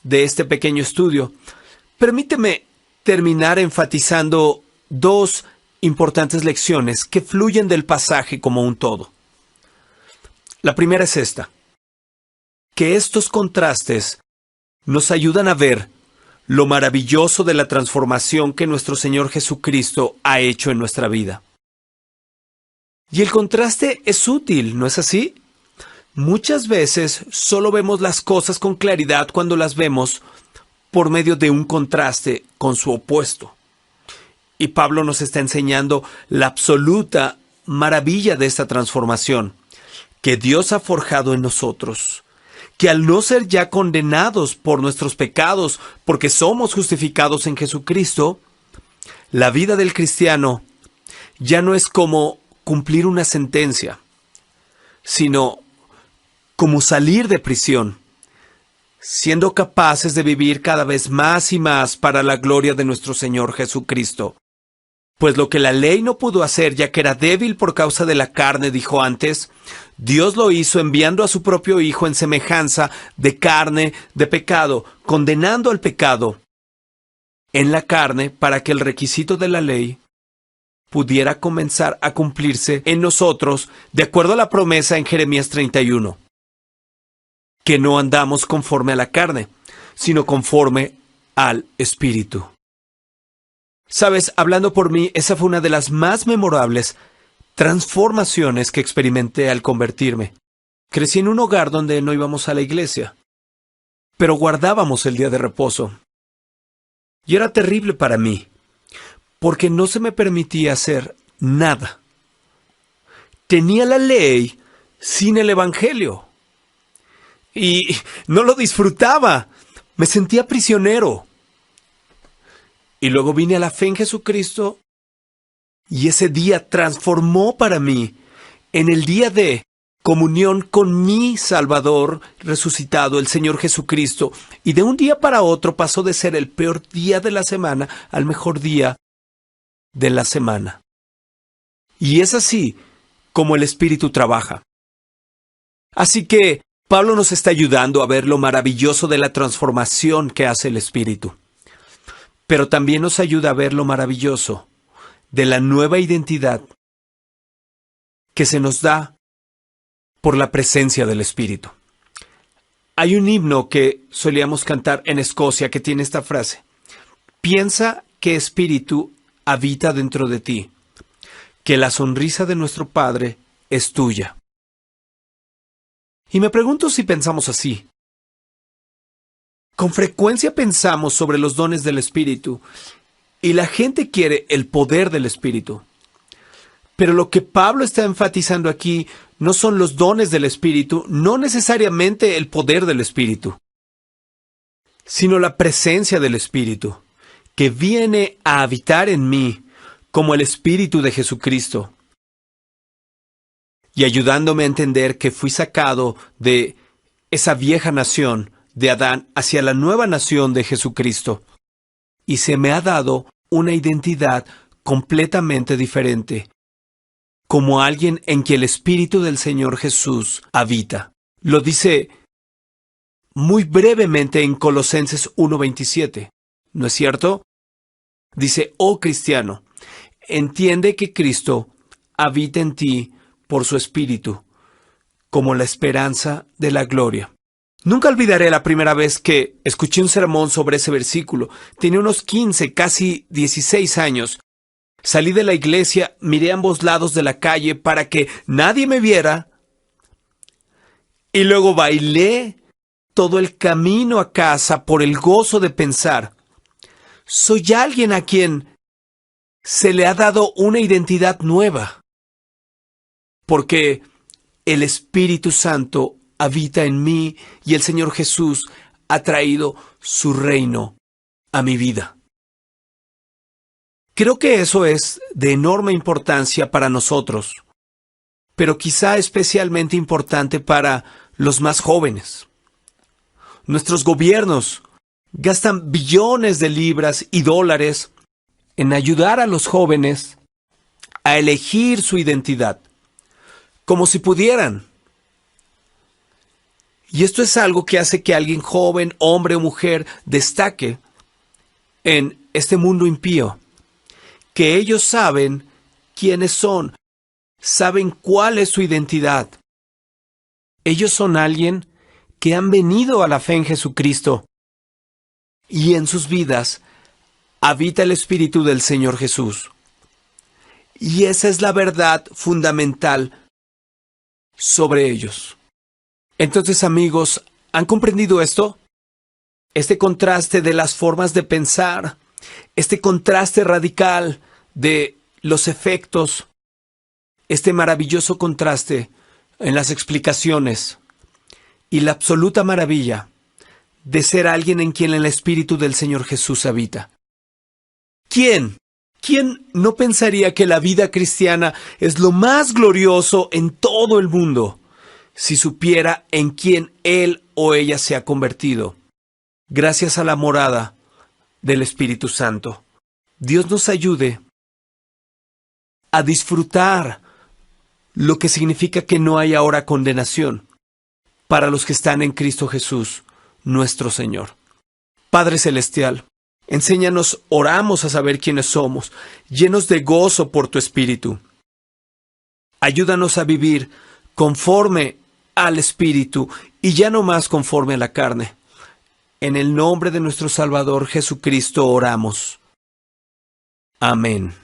de este pequeño estudio, permíteme terminar enfatizando dos importantes lecciones que fluyen del pasaje como un todo. La primera es esta: que estos contrastes nos ayudan a ver lo maravilloso de la transformación que nuestro Señor Jesucristo ha hecho en nuestra vida. Y el contraste es útil, ¿no es así? Muchas veces solo vemos las cosas con claridad cuando las vemos por medio de un contraste con su opuesto. Y Pablo nos está enseñando la absoluta maravilla de esta transformación que Dios ha forjado en nosotros, que al no ser ya condenados por nuestros pecados, porque somos justificados en Jesucristo, la vida del cristiano ya no es como cumplir una sentencia, sino como salir de prisión, siendo capaces de vivir cada vez más y más para la gloria de nuestro Señor Jesucristo. Pues lo que la ley no pudo hacer, ya que era débil por causa de la carne, dijo antes, Dios lo hizo enviando a su propio Hijo en semejanza de carne de pecado, condenando al pecado en la carne para que el requisito de la ley pudiera comenzar a cumplirse en nosotros, de acuerdo a la promesa en Jeremías 31. Que no andamos conforme a la carne, sino conforme al Espíritu. Sabes, hablando por mí, esa fue una de las más memorables transformaciones que experimenté al convertirme. Crecí en un hogar donde no íbamos a la iglesia, pero guardábamos el día de reposo. Y era terrible para mí, porque no se me permitía hacer nada. Tenía la ley sin el Evangelio. Y no lo disfrutaba. Me sentía prisionero. Y luego vine a la fe en Jesucristo y ese día transformó para mí en el día de comunión con mi Salvador resucitado, el Señor Jesucristo. Y de un día para otro pasó de ser el peor día de la semana al mejor día de la semana. Y es así como el Espíritu trabaja. Así que Pablo nos está ayudando a ver lo maravilloso de la transformación que hace el Espíritu. Pero también nos ayuda a ver lo maravilloso de la nueva identidad que se nos da por la presencia del Espíritu. Hay un himno que solíamos cantar en Escocia que tiene esta frase: piensa qué espíritu habita dentro de ti, que la sonrisa de nuestro Padre es tuya. Y me pregunto si pensamos así. Con frecuencia pensamos sobre los dones del Espíritu y la gente quiere el poder del Espíritu. Pero lo que Pablo está enfatizando aquí no son los dones del Espíritu, no necesariamente el poder del Espíritu, sino la presencia del Espíritu, que viene a habitar en mí como el Espíritu de Jesucristo, y ayudándome a entender que fui sacado de esa vieja nación de Adán hacia la nueva nación de Jesucristo, y se me ha dado una identidad completamente diferente, como alguien en quien el Espíritu del Señor Jesús habita. Lo dice muy brevemente en Colosenses 1:27. ¿No es cierto? Dice, oh cristiano, entiende que Cristo habita en ti por su Espíritu, como la esperanza de la gloria. Nunca olvidaré la primera vez que escuché un sermón sobre ese versículo. Tenía unos 15, casi 16 años. Salí de la iglesia, miré a ambos lados de la calle para que nadie me viera, y luego bailé todo el camino a casa por el gozo de pensar, soy alguien a quien se le ha dado una identidad nueva, porque el Espíritu Santo habita en mí y el Señor Jesús ha traído su reino a mi vida. Creo que eso es de enorme importancia para nosotros, pero quizá especialmente importante para los más jóvenes. Nuestros gobiernos gastan billones de libras y dólares en ayudar a los jóvenes a elegir su identidad, como si pudieran. Y esto es algo que hace que alguien joven, hombre o mujer, destaque en este mundo impío, que ellos saben quiénes son, saben cuál es su identidad. Ellos son alguien que han venido a la fe en Jesucristo y en sus vidas habita el Espíritu del Señor Jesús. Y esa es la verdad fundamental sobre ellos. Entonces, amigos, ¿han comprendido esto? Este contraste de las formas de pensar, este contraste radical de los efectos, este maravilloso contraste en las explicaciones y la absoluta maravilla de ser alguien en quien el Espíritu del Señor Jesús habita. ¿Quién no pensaría que la vida cristiana es lo más glorioso en todo el mundo si supiera en quién él o ella se ha convertido? Gracias a la morada del Espíritu Santo. Dios nos ayude a disfrutar lo que significa que no hay ahora condenación para los que están en Cristo Jesús, nuestro Señor. Padre Celestial, enséñanos, oramos a saber quiénes somos, llenos de gozo por tu Espíritu. Ayúdanos a vivir conforme al Espíritu y ya no más conforme a la carne. En el nombre de nuestro Salvador Jesucristo oramos. Amén.